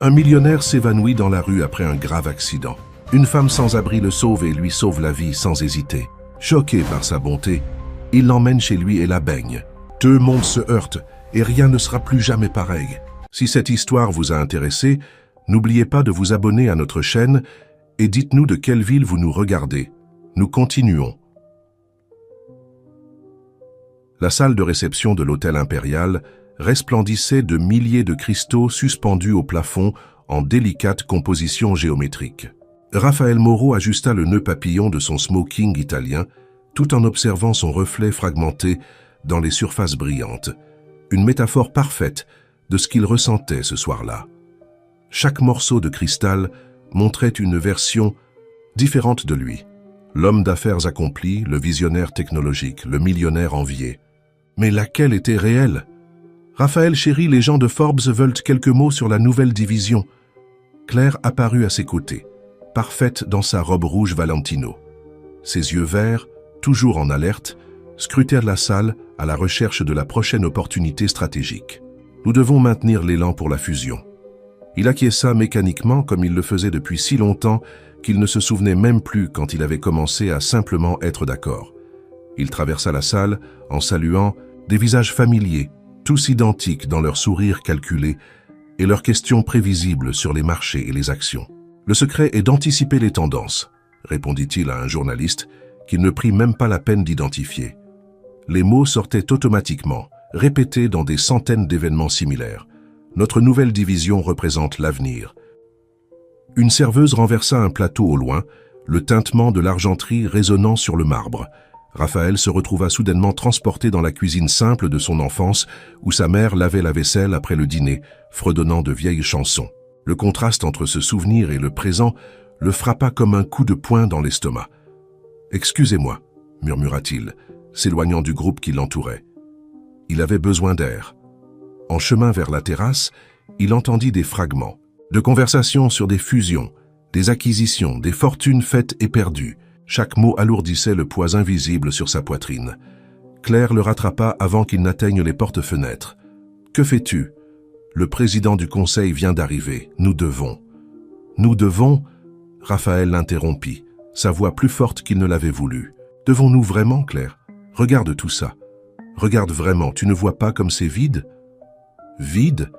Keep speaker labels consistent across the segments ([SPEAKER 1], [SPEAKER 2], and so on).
[SPEAKER 1] Un millionnaire s'évanouit dans la rue après un grave accident. Une femme sans abri le sauve et lui sauve la vie sans hésiter. Choqué par sa bonté, il l'emmène chez lui et la baigne. Deux mondes se heurtent et rien ne sera plus jamais pareil. Si cette histoire vous a intéressé, n'oubliez pas de vous abonner à notre chaîne et dites-nous de quelle ville vous nous regardez. Nous continuons. La salle de réception de l'hôtel impérial resplendissait de milliers de cristaux suspendus au plafond en délicate composition géométrique. Raphaël Moreau ajusta le nœud papillon de son smoking italien tout en observant son reflet fragmenté dans les surfaces brillantes, une métaphore parfaite de ce qu'il ressentait ce soir-là. Chaque morceau de cristal montrait une version différente de lui. L'homme d'affaires accompli, le visionnaire technologique, le millionnaire envié. Mais laquelle était réelle? Raphaël chéri, les gens de Forbes veulent quelques mots sur la nouvelle division. Claire apparut à ses côtés, parfaite dans sa robe rouge Valentino. Ses yeux verts, toujours en alerte, scrutèrent la salle à la recherche de la prochaine opportunité stratégique. Nous devons maintenir l'élan pour la fusion. Il acquiesça mécaniquement comme il le faisait depuis si longtemps qu'il ne se souvenait même plus quand il avait commencé à simplement être d'accord. Il traversa la salle en saluant des visages familiers, tous identiques dans leur sourire calculé et leurs questions prévisibles sur les marchés et les actions. Le secret est d'anticiper les tendances, répondit-il à un journaliste qu'il ne prit même pas la peine d'identifier. Les mots sortaient automatiquement, répétés dans des centaines d'événements similaires. Notre nouvelle division représente l'avenir. Une serveuse renversa un plateau au loin, le tintement de l'argenterie résonnant sur le marbre. Raphaël se retrouva soudainement transporté dans la cuisine simple de son enfance où sa mère lavait la vaisselle après le dîner, fredonnant de vieilles chansons. Le contraste entre ce souvenir et le présent le frappa comme un coup de poing dans l'estomac. « Excusez-moi » murmura-t-il, s'éloignant du groupe qui l'entourait. Il avait besoin d'air. En chemin vers la terrasse, il entendit des fragments, de conversations sur des fusions, des acquisitions, des fortunes faites et perdues. Chaque mot alourdissait le poids invisible sur sa poitrine. Claire le rattrapa avant qu'il n'atteigne les porte-fenêtres. « Que fais-tu ? Le président du conseil vient d'arriver. Nous devons. »« Nous devons ?» Raphaël l'interrompit, sa voix plus forte qu'il ne l'avait voulu. « Devons-nous vraiment, Claire ? Regarde tout ça. Regarde vraiment, tu ne vois pas comme c'est vide ?»« Vide ?»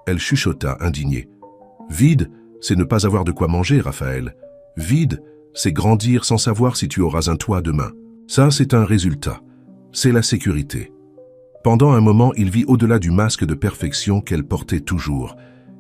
[SPEAKER 1] Elle chuchota, indignée. « Vide, c'est ne pas avoir de quoi manger, Raphaël. Vide, c'est grandir sans savoir si tu auras un toit demain. Ça, c'est un résultat. C'est la sécurité. » Pendant un moment, il vit au-delà du masque de perfection qu'elle portait toujours.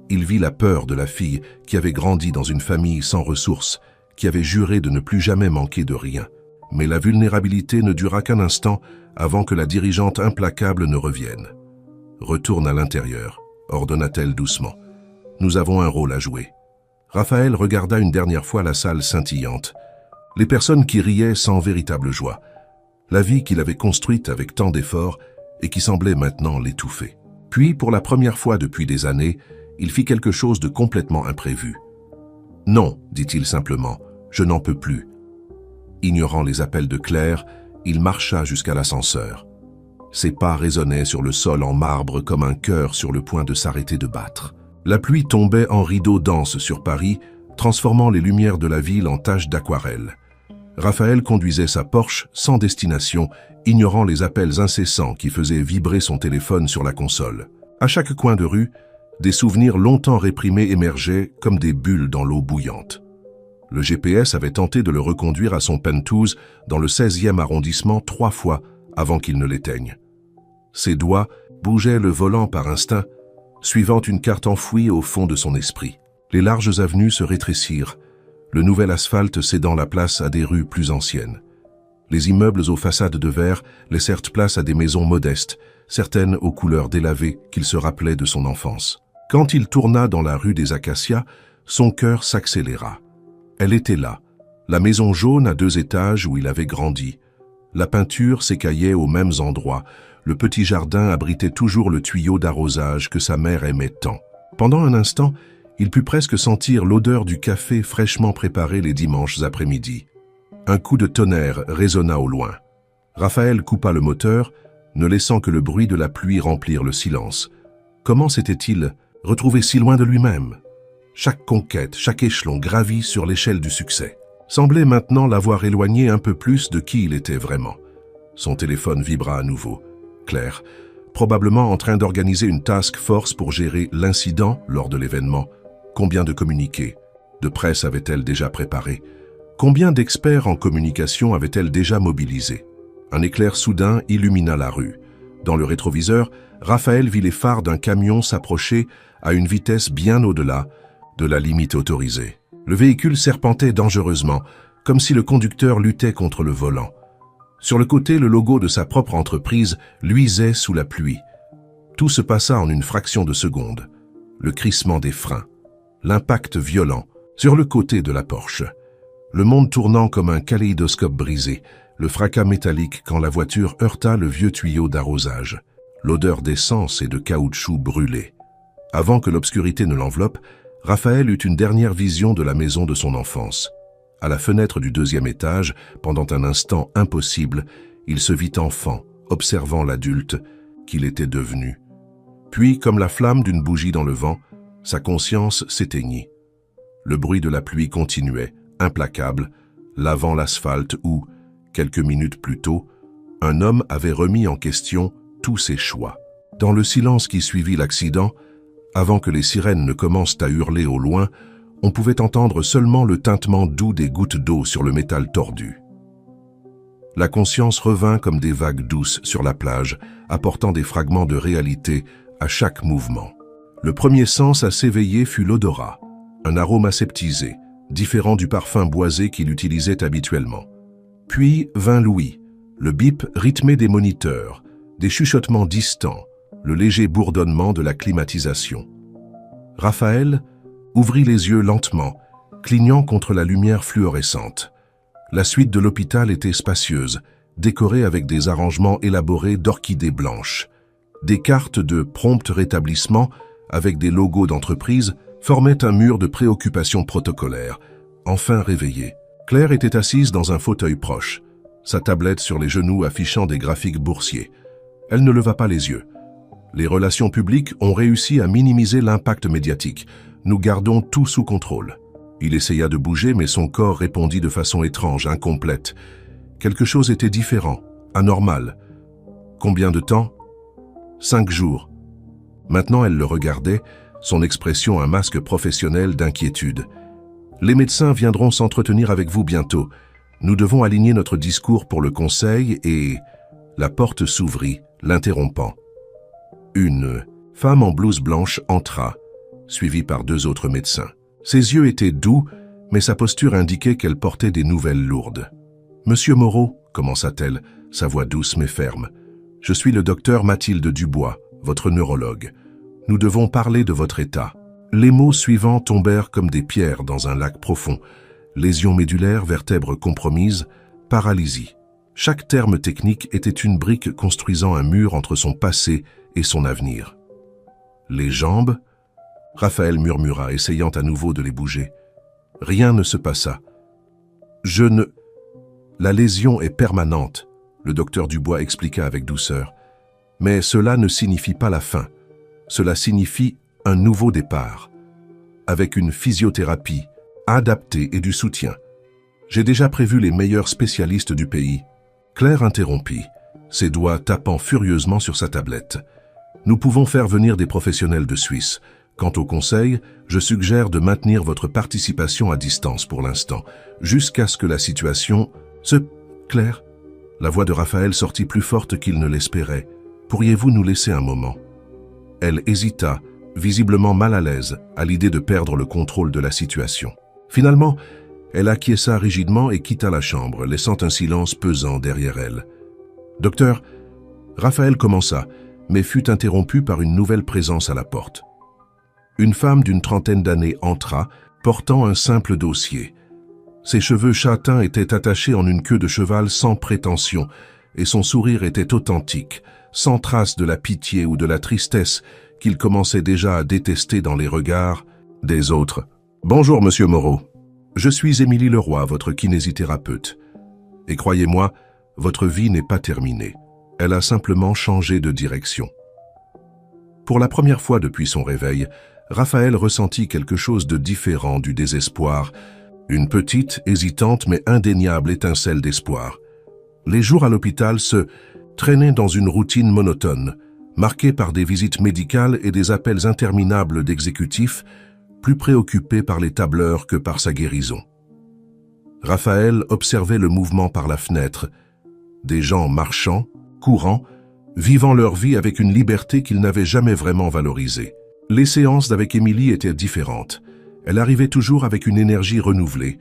[SPEAKER 1] Il vit la peur de la fille qui avait grandi dans une famille sans ressources, qui avait juré de ne plus jamais manquer de rien. Mais la vulnérabilité ne dura qu'un instant avant que la dirigeante implacable ne revienne. « Retourne à l'intérieur », ordonna-t-elle doucement. « Nous avons un rôle à jouer. » Raphaël regarda une dernière fois la salle scintillante. Les personnes qui riaient sans véritable joie. La vie qu'il avait construite avec tant d'efforts et qui semblait maintenant l'étouffer. Puis, pour la première fois depuis des années, il fit quelque chose de complètement imprévu. « Non, dit-il simplement, je n'en peux plus. » Ignorant les appels de Claire, il marcha jusqu'à l'ascenseur. Ses pas résonnaient sur le sol en marbre comme un cœur sur le point de s'arrêter de battre. La pluie tombait en rideaux denses sur Paris, transformant les lumières de la ville en taches d'aquarelle. Raphaël conduisait sa Porsche sans destination, ignorant les appels incessants qui faisaient vibrer son téléphone sur la console. À chaque coin de rue, des souvenirs longtemps réprimés émergeaient comme des bulles dans l'eau bouillante. Le GPS avait tenté de le reconduire à son penthouse dans le 16e arrondissement 3 fois avant qu'il ne l'éteigne. Ses doigts bougeaient le volant par instinct, suivant une carte enfouie au fond de son esprit. Les larges avenues se rétrécirent, le nouvel asphalte cédant la place à des rues plus anciennes. Les immeubles aux façades de verre laissèrent place à des maisons modestes, certaines aux couleurs délavées qu'il se rappelait de son enfance. Quand il tourna dans la rue des Acacias, son cœur s'accéléra. Elle était là, la maison jaune à 2 étages où il avait grandi. La peinture s'écaillait aux mêmes endroits, le petit jardin abritait toujours le tuyau d'arrosage que sa mère aimait tant. Pendant un instant, il put presque sentir l'odeur du café fraîchement préparé les dimanches après-midi. Un coup de tonnerre résonna au loin. Raphaël coupa le moteur, ne laissant que le bruit de la pluie remplir le silence. Comment s'était-il retrouvé si loin de lui-même? Chaque conquête, chaque échelon gravi sur l'échelle du succès, semblait maintenant l'avoir éloigné un peu plus de qui il était vraiment. Son téléphone vibra à nouveau. Claire, probablement en train d'organiser une task force pour gérer l'incident lors de l'événement. Combien de communiqués de presse avait-elle déjà préparé? Combien d'experts en communication avait-elle déjà mobilisés? Un éclair soudain illumina la rue. Dans le rétroviseur, Raphaël vit les phares d'un camion s'approcher à une vitesse bien au-delà de la limite autorisée. Le véhicule serpentait dangereusement, comme si le conducteur luttait contre le volant. Sur le côté, le logo de sa propre entreprise luisait sous la pluie. Tout se passa en une fraction de seconde. Le crissement des freins, l'impact violent sur le côté de la Porsche. Le monde tournant comme un kaléidoscope brisé, le fracas métallique quand la voiture heurta le vieux tuyau d'arrosage, l'odeur d'essence et de caoutchouc brûlé. Avant que l'obscurité ne l'enveloppe, Raphaël eut une dernière vision de la maison de son enfance. À la fenêtre du 2e étage, pendant un instant impossible, il se vit enfant, observant l'adulte qu'il était devenu. Puis, comme la flamme d'une bougie dans le vent, sa conscience s'éteignit. Le bruit de la pluie continuait, implacable, lavant l'asphalte où, quelques minutes plus tôt, un homme avait remis en question tous ses choix. Dans le silence qui suivit l'accident, avant que les sirènes ne commencent à hurler au loin, on pouvait entendre seulement le tintement doux des gouttes d'eau sur le métal tordu. La conscience revint comme des vagues douces sur la plage, apportant des fragments de réalité à chaque mouvement. Le premier sens à s'éveiller fut l'odorat, un arôme aseptisé, différent du parfum boisé qu'il utilisait habituellement. Puis vint l'ouïe, le bip rythmé des moniteurs, des chuchotements distants, le léger bourdonnement de la climatisation. Raphaël ouvrit les yeux lentement, clignant contre la lumière fluorescente. La suite de l'hôpital était spacieuse, décorée avec des arrangements élaborés d'orchidées blanches. Des cartes de prompt rétablissement, avec des logos d'entreprise, formaient un mur de préoccupations protocolaires. Enfin réveillée, Claire était assise dans un fauteuil proche, sa tablette sur les genoux affichant des graphiques boursiers. Elle ne leva pas les yeux. Les relations publiques ont réussi à minimiser l'impact médiatique. Nous gardons tout sous contrôle. Il essaya de bouger, mais son corps répondit de façon étrange, incomplète. Quelque chose était différent, anormal. Combien de temps? 5 jours. Maintenant, elle le regardait, son expression un masque professionnel d'inquiétude. Les médecins viendront s'entretenir avec vous bientôt. Nous devons aligner notre discours pour le conseil et... La porte s'ouvrit, l'interrompant. Une femme en blouse blanche entra, suivie par 2 autres médecins. Ses yeux étaient doux, mais sa posture indiquait qu'elle portait des nouvelles lourdes. « Monsieur Moreau, commença-t-elle, sa voix douce mais ferme. Je suis le docteur Mathilde Dubois, votre neurologue. Nous devons parler de votre état. » Les mots suivants tombèrent comme des pierres dans un lac profond. Lésions médulaires, vertèbres compromises, paralysie. Chaque terme technique était une brique construisant un mur entre son passé et son avenir. Les jambes? Raphaël murmura, essayant à nouveau de les bouger. Rien ne se passa. La lésion est permanente, le docteur Dubois expliqua avec douceur. Mais cela ne signifie pas la fin. Cela signifie un nouveau départ, avec une physiothérapie adaptée et du soutien. J'ai déjà prévu les meilleurs spécialistes du pays. Claire interrompit, ses doigts tapant furieusement sur sa tablette. Nous pouvons faire venir des professionnels de Suisse. Quant au conseil, je suggère de maintenir votre participation à distance pour l'instant, jusqu'à ce que la situation se... Claire, la voix de Raphaël sortit plus forte qu'il ne l'espérait. Pourriez-vous nous laisser un moment? Elle hésita, visiblement mal à l'aise à l'idée de perdre le contrôle de la situation. Finalement, elle acquiesça rigidement et quitta la chambre, laissant un silence pesant derrière elle. « Docteur » Raphaël commença, mais fut interrompu par une nouvelle présence à la porte. Une femme d'une trentaine d'années entra, portant un simple dossier. Ses cheveux châtains étaient attachés en une queue de cheval sans prétention, et son sourire était authentique, sans trace de la pitié ou de la tristesse qu'il commençait déjà à détester dans les regards des autres. « Bonjour, Monsieur Moreau. Je suis Émilie Leroy, votre kinésithérapeute. Et croyez-moi, votre vie n'est pas terminée. Elle a simplement changé de direction. » Pour la première fois depuis son réveil, Raphaël ressentit quelque chose de différent du désespoir, une petite, hésitante mais indéniable étincelle d'espoir. Les jours à l'hôpital se traînaient dans une routine monotone, marquée par des visites médicales et des appels interminables d'exécutifs, plus préoccupés par les tableurs que par sa guérison. Raphaël observait le mouvement par la fenêtre, des gens marchant, courant, vivant leur vie avec une liberté qu'ils n'avaient jamais vraiment valorisée. Les séances avec Émilie étaient différentes. Elle arrivait toujours avec une énergie renouvelée,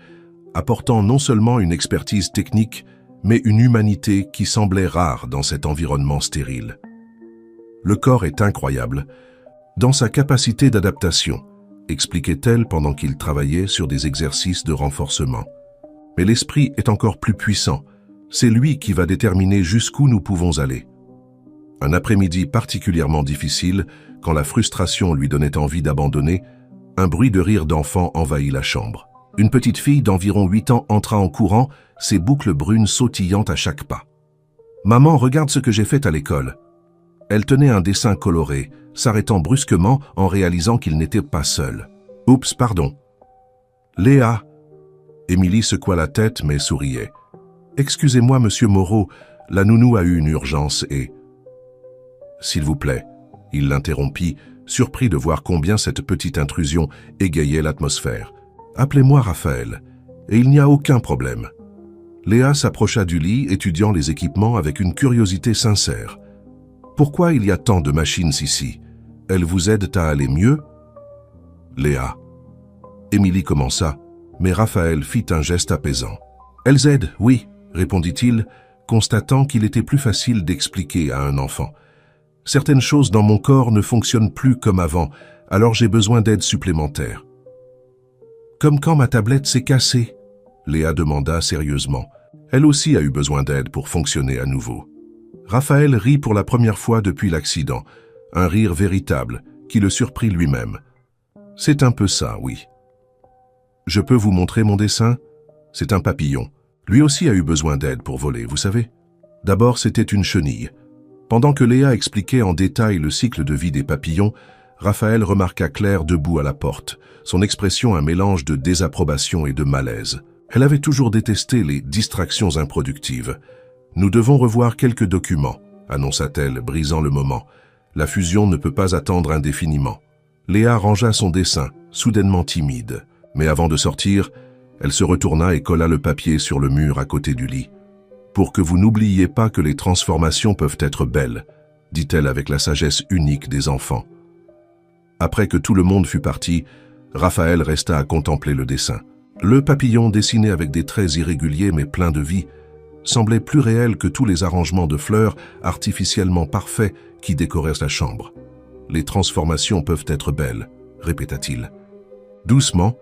[SPEAKER 1] apportant non seulement une expertise technique, mais une humanité qui semblait rare dans cet environnement stérile. Le corps est incroyable, dans sa capacité d'adaptation, expliquait-elle pendant qu'il travaillait sur des exercices de renforcement. Mais l'esprit est encore plus puissant. C'est lui qui va déterminer jusqu'où nous pouvons aller. Un après-midi particulièrement difficile, quand la frustration lui donnait envie d'abandonner, un bruit de rire d'enfant envahit la chambre. Une petite fille d'environ 8 ans entra en courant, ses boucles brunes sautillant à chaque pas. « Maman, regarde ce que j'ai fait à l'école. » Elle tenait un dessin coloré, s'arrêtant brusquement en réalisant qu'il n'était pas seul. « Oups, pardon. »« Léa !» Émilie secoua la tête mais souriait. « Excusez-moi, monsieur Moreau, la nounou a eu une urgence et... » « S'il vous plaît, » il l'interrompit, surpris de voir combien cette petite intrusion égayait l'atmosphère. « Appelez-moi Raphaël, et il n'y a aucun problème. » Léa s'approcha du lit, étudiant les équipements avec une curiosité sincère. « Pourquoi il y a tant de machines ici? Elles vous aident à aller mieux ?» Léa. Émilie commença, mais Raphaël fit un geste apaisant. « Elles aident, oui, » répondit-il, constatant qu'il était plus facile d'expliquer à un enfant. Certaines choses dans mon corps ne fonctionnent plus comme avant, alors j'ai besoin d'aide supplémentaire. Comme quand ma tablette s'est cassée, Léa demanda sérieusement. Elle aussi a eu besoin d'aide pour fonctionner à nouveau. Raphaël rit pour la première fois depuis l'accident, un rire véritable qui le surprit lui-même. C'est un peu ça, oui. Je peux vous montrer mon dessin? C'est un papillon. Lui aussi a eu besoin d'aide pour voler, vous savez. D'abord, c'était une chenille. Pendant que Léa expliquait en détail le cycle de vie des papillons, Raphaël remarqua Claire debout à la porte, son expression un mélange de désapprobation et de malaise. Elle avait toujours détesté les distractions improductives. « Nous devons revoir quelques documents », annonça-t-elle, brisant le moment. « La fusion ne peut pas attendre indéfiniment. » Léa rangea son dessin, soudainement timide. Mais avant de sortir, elle se retourna et colla le papier sur le mur à côté du lit. Pour que vous n'oubliez pas que les transformations peuvent être belles, dit-elle avec la sagesse unique des enfants. Après que tout le monde fut parti, Raphaël resta à contempler le dessin. Le papillon, dessiné avec des traits irréguliers mais pleins de vie, semblait plus réel que tous les arrangements de fleurs artificiellement parfaits qui décoraient la chambre. Les transformations peuvent être belles, répéta-t-il. Doucement,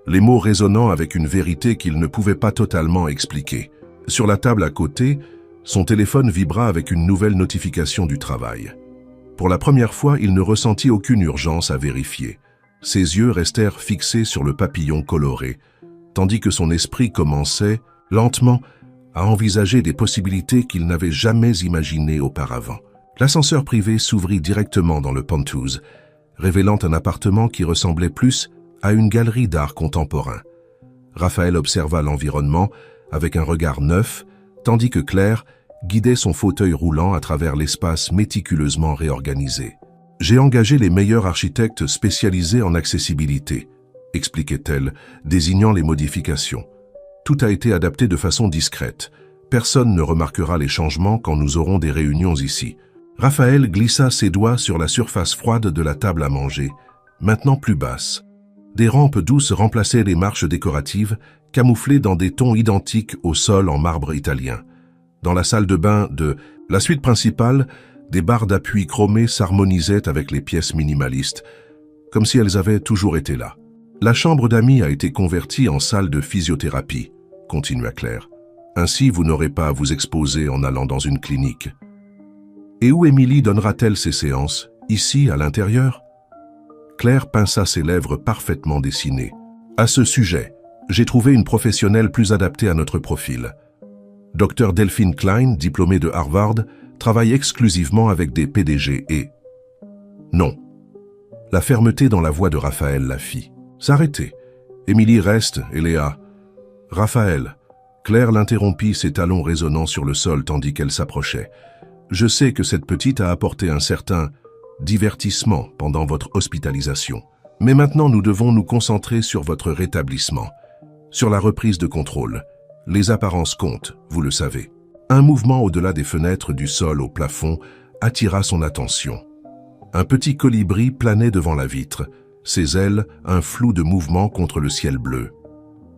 [SPEAKER 1] les mots résonnant avec une vérité qu'il ne pouvait pas totalement expliquer. Sur la table à côté, son téléphone vibra avec une nouvelle notification du travail. Pour la première fois, il ne ressentit aucune urgence à vérifier. Ses yeux restèrent fixés sur le papillon coloré, tandis que son esprit commençait, lentement, à envisager des possibilités qu'il n'avait jamais imaginées auparavant. L'ascenseur privé s'ouvrit directement dans le penthouse, révélant un appartement qui ressemblait plus à une galerie d'art contemporain. Raphaël observa l'environnement avec un regard neuf, tandis que Claire guidait son fauteuil roulant à travers l'espace méticuleusement réorganisé. « J'ai engagé les meilleurs architectes spécialisés en accessibilité », expliquait-elle, désignant les modifications. « Tout a été adapté de façon discrète. Personne ne remarquera les changements quand nous aurons des réunions ici. » Raphaël glissa ses doigts sur la surface froide de la table à manger, maintenant plus basse. Des rampes douces remplaçaient les marches décoratives, camouflées dans des tons identiques au sol en marbre italien. Dans la salle de bain de la suite principale, des barres d'appui chromées s'harmonisaient avec les pièces minimalistes, comme si elles avaient toujours été là. La chambre d'amis a été convertie en salle de physiothérapie, continua Claire. Ainsi, vous n'aurez pas à vous exposer en allant dans une clinique. Et où Émilie donnera-t-elle ses séances? Ici, à l'intérieur? Claire pinça ses lèvres parfaitement dessinées. À ce sujet, j'ai trouvé une professionnelle plus adaptée à notre profil. Dr Delphine Klein, diplômée de Harvard, travaille exclusivement avec des PDG et... Non. La fermeté dans la voix de Raphaël la fit s'arrêter. Émilie reste et Léa. Raphaël. Claire l'interrompit, ses talons résonnant sur le sol tandis qu'elle s'approchait. Je sais que cette petite a apporté un certain divertissement pendant votre hospitalisation. Mais maintenant, nous devons nous concentrer sur votre rétablissement, sur la reprise de contrôle. Les apparences comptent, vous le savez. Un mouvement au-delà des fenêtres du sol au plafond attira son attention. Un petit colibri planait devant la vitre, ses ailes un flou de mouvement contre le ciel bleu.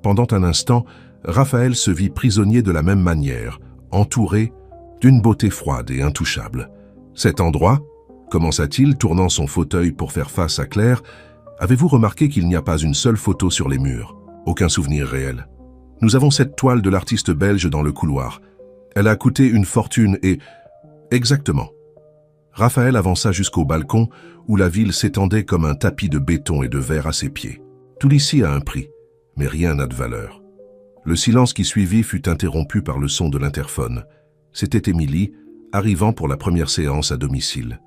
[SPEAKER 1] Pendant un instant, Raphaël se vit prisonnier de la même manière, entouré d'une beauté froide et intouchable. Cet endroit, commença-t-il, tournant son fauteuil pour faire face à Claire, avez-vous remarqué qu'il n'y a pas une seule photo sur les murs? Aucun souvenir réel. Nous avons cette toile de l'artiste belge dans le couloir. Elle a coûté une fortune et... Exactement. Raphaël avança jusqu'au balcon où la ville s'étendait comme un tapis de béton et de verre à ses pieds. Tout ici a un prix, mais rien n'a de valeur. Le silence qui suivit fut interrompu par le son de l'interphone. C'était Émilie, arrivant pour la première séance à domicile.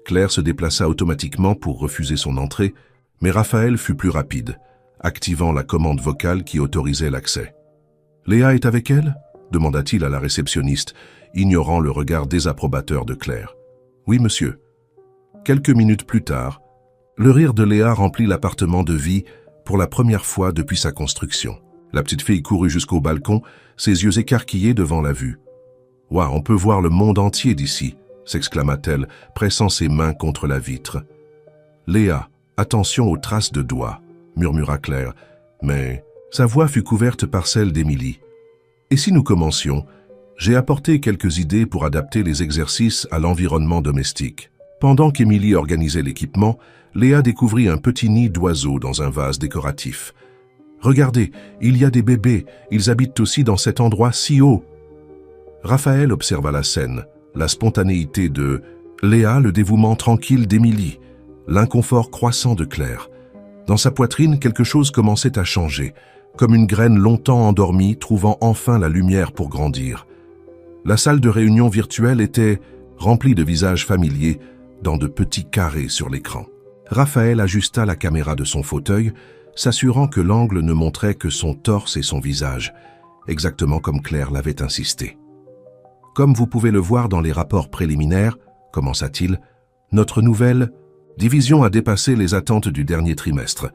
[SPEAKER 1] Claire se déplaça automatiquement pour refuser son entrée, mais Raphaël fut plus rapide, activant la commande vocale qui autorisait l'accès. « Léa est avec elle ?» demanda-t-il à la réceptionniste, ignorant le regard désapprobateur de Claire. « Oui, monsieur. » Quelques minutes plus tard, le rire de Léa remplit l'appartement de vie pour la première fois depuis sa construction. La petite fille courut jusqu'au balcon, ses yeux écarquillés devant la vue. « Ouah, on peut voir le monde entier d'ici !» s'exclama-t-elle, pressant ses mains contre la vitre. « Léa, attention aux traces de doigts !» murmura Claire, mais sa voix fut couverte par celle d'Émilie. « Et si nous commencions? J'ai apporté quelques idées pour adapter les exercices à l'environnement domestique. » Pendant qu'Émilie organisait l'équipement, Léa découvrit un petit nid d'oiseaux dans un vase décoratif. « Regardez, il y a des bébés, ils habitent aussi dans cet endroit si haut. » Raphaël observa la scène, la spontanéité de Léa, le dévouement tranquille d'Émilie, l'inconfort croissant de Claire. Dans sa poitrine, quelque chose commençait à changer, comme une graine longtemps endormie trouvant enfin la lumière pour grandir. La salle de réunion virtuelle était remplie de visages familiers dans de petits carrés sur l'écran. Raphaël ajusta la caméra de son fauteuil, s'assurant que l'angle ne montrait que son torse et son visage, exactement comme Claire l'avait insisté. « Comme vous pouvez le voir dans les rapports préliminaires, commença-t-il, notre nouvelle division a dépassé les attentes du dernier trimestre.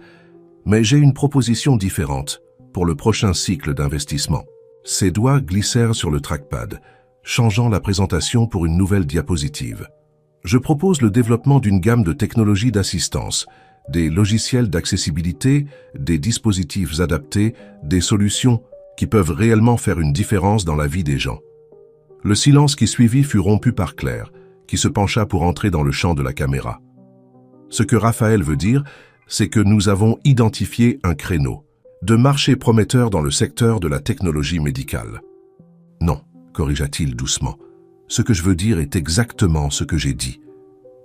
[SPEAKER 1] Mais j'ai une proposition différente pour le prochain cycle d'investissement. » Ses doigts glissèrent sur le trackpad, changeant la présentation pour une nouvelle diapositive. « Je propose le développement d'une gamme de technologies d'assistance, des logiciels d'accessibilité, des dispositifs adaptés, des solutions qui peuvent réellement faire une différence dans la vie des gens. » Le silence qui suivit fut rompu par Claire, qui se pencha pour entrer dans le champ de la caméra. Ce que Raphaël veut dire, c'est que nous avons identifié un créneau de marché prometteur dans le secteur de la technologie médicale. Non, corrigea-t-il doucement. Ce que je veux dire est exactement ce que j'ai dit.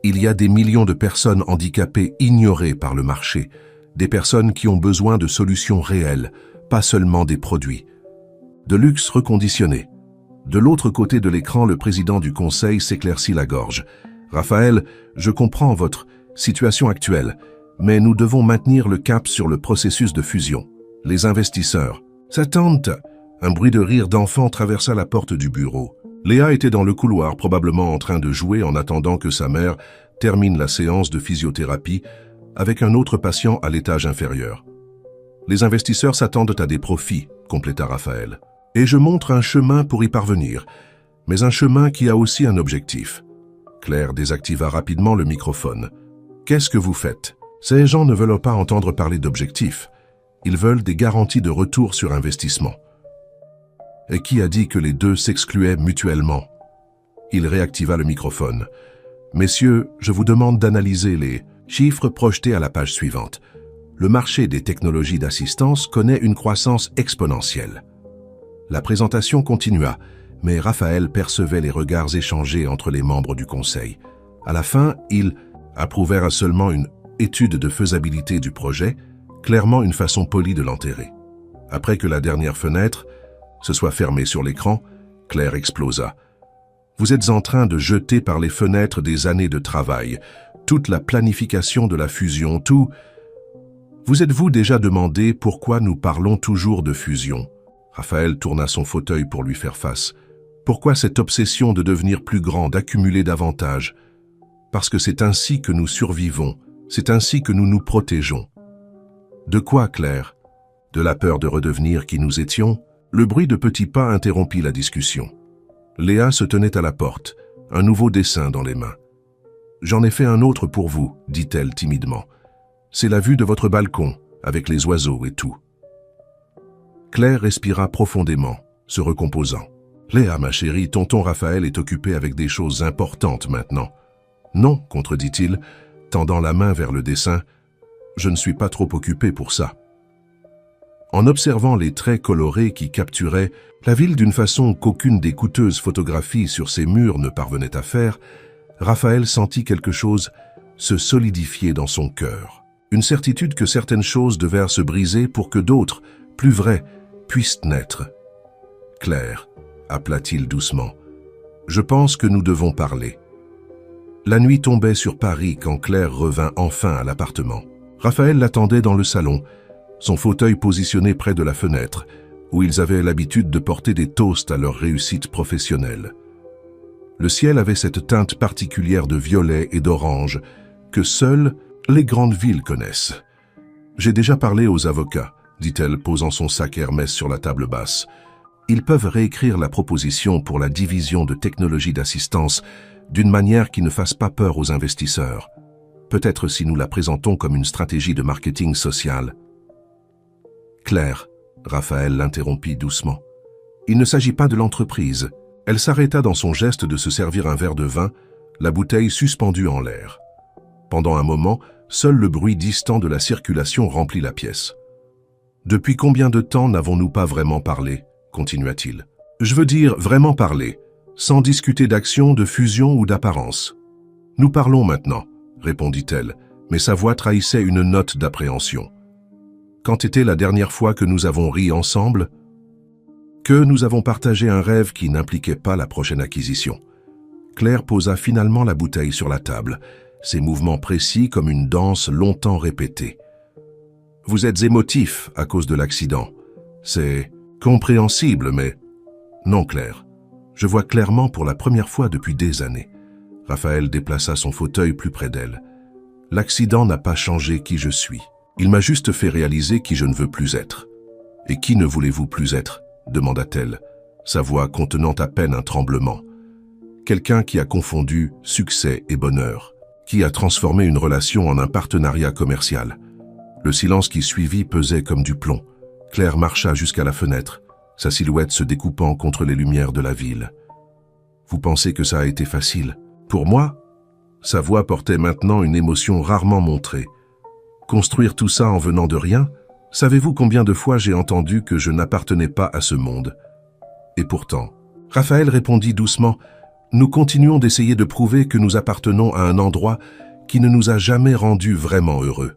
[SPEAKER 1] Il y a des millions de personnes handicapées ignorées par le marché, des personnes qui ont besoin de solutions réelles, pas seulement des produits. De luxe reconditionné. De l'autre côté de l'écran, le président du conseil s'éclaircit la gorge. « Raphaël, je comprends votre situation actuelle, mais nous devons maintenir le cap sur le processus de fusion. Les investisseurs. »« Sa tante !» Un bruit de rire d'enfant traversa la porte du bureau. Léa était dans le couloir, probablement en train de jouer en attendant que sa mère termine la séance de physiothérapie avec un autre patient à l'étage inférieur. « Les investisseurs s'attendent à des profits, » compléta Raphaël. « Et je montre un chemin pour y parvenir, mais un chemin qui a aussi un objectif. » Claire désactiva rapidement le microphone. « Qu'est-ce que vous faites? Ces gens ne veulent pas entendre parler d'objectifs. Ils veulent des garanties de retour sur investissement. » Et qui a dit que les deux s'excluaient mutuellement? Il réactiva le microphone. « Messieurs, je vous demande d'analyser les chiffres projetés à la page suivante. Le marché des technologies d'assistance connaît une croissance exponentielle. » La présentation continua, mais Raphaël percevait les regards échangés entre les membres du conseil. À la fin, ils approuvèrent seulement une étude de faisabilité du projet, clairement une façon polie de l'enterrer. Après que la dernière fenêtre se soit fermée sur l'écran, Claire explosa. « Vous êtes en train de jeter par les fenêtres des années de travail, toute la planification de la fusion, tout. Vous êtes-vous déjà demandé pourquoi nous parlons toujours de fusion? Raphaël tourna son fauteuil pour lui faire face. Pourquoi cette obsession de devenir plus grand, d'accumuler davantage? Parce que c'est ainsi que nous survivons, c'est ainsi que nous nous protégeons. De quoi, Claire? De la peur de redevenir qui nous étions? Le bruit de petits pas interrompit la discussion. Léa se tenait à la porte, un nouveau dessin dans les mains. « J'en ai fait un autre pour vous, dit-elle timidement. C'est la vue de votre balcon, avec les oiseaux et tout. » Claire respira profondément, se recomposant. « Léa, ma chérie, tonton Raphaël est occupé avec des choses importantes maintenant. »« Non, contredit-il, tendant la main vers le dessin. Je ne suis pas trop occupé pour ça. » En observant les traits colorés qui capturaient la ville d'une façon qu'aucune des coûteuses photographies sur ses murs ne parvenait à faire, Raphaël sentit quelque chose se solidifier dans son cœur. Une certitude que certaines choses devaient se briser pour que d'autres, plus vraies, puissent naître. « Claire, » appela-t-il doucement, « je pense que nous devons parler. » La nuit tombait sur Paris quand Claire revint enfin à l'appartement. Raphaël l'attendait dans le salon, son fauteuil positionné près de la fenêtre, où ils avaient l'habitude de porter des toasts à leur réussite professionnelle. Le ciel avait cette teinte particulière de violet et d'orange que seules les grandes villes connaissent. « J'ai déjà parlé aux avocats, » dit-elle, posant son sac Hermès sur la table basse. « Ils peuvent réécrire la proposition pour la division de technologie d'assistance d'une manière qui ne fasse pas peur aux investisseurs. Peut-être si nous la présentons comme une stratégie de marketing social. » Claire, Raphaël l'interrompit doucement. Il ne s'agit pas de l'entreprise. Elle s'arrêta dans son geste de se servir un verre de vin, la bouteille suspendue en l'air. Pendant un moment, seul le bruit distant de la circulation remplit la pièce. « Depuis combien de temps n'avons-nous pas vraiment parlé ?» continua-t-il. « Je veux dire vraiment parler, sans discuter d'action, de fusion ou d'apparence. »« Nous parlons maintenant, » répondit-elle, mais sa voix trahissait une note d'appréhension. « Quand était la dernière fois que nous avons ri ensemble ? Que nous avons partagé un rêve qui n'impliquait pas la prochaine acquisition. » Claire posa finalement la bouteille sur la table, ses mouvements précis comme une danse longtemps répétée. « Vous êtes émotif à cause de l'accident. C'est compréhensible, mais... » « Non, Claire. Je vois clairement pour la première fois depuis des années. » Raphaël déplaça son fauteuil plus près d'elle. « L'accident n'a pas changé qui je suis. Il m'a juste fait réaliser qui je ne veux plus être. »« Et qui ne voulez-vous plus être ?» demanda-t-elle, sa voix contenant à peine un tremblement. « Quelqu'un qui a confondu succès et bonheur, qui a transformé une relation en un partenariat commercial. » Le silence qui suivit pesait comme du plomb. Claire marcha jusqu'à la fenêtre, sa silhouette se découpant contre les lumières de la ville. « Vous pensez que ça a été facile ? Pour moi ?» Sa voix portait maintenant une émotion rarement montrée. « Construire tout ça en venant de rien ? Savez-vous combien de fois j'ai entendu que je n'appartenais pas à ce monde ? Et pourtant, » Raphaël répondit doucement, « nous continuons d'essayer de prouver que nous appartenons à un endroit qui ne nous a jamais rendus vraiment heureux. »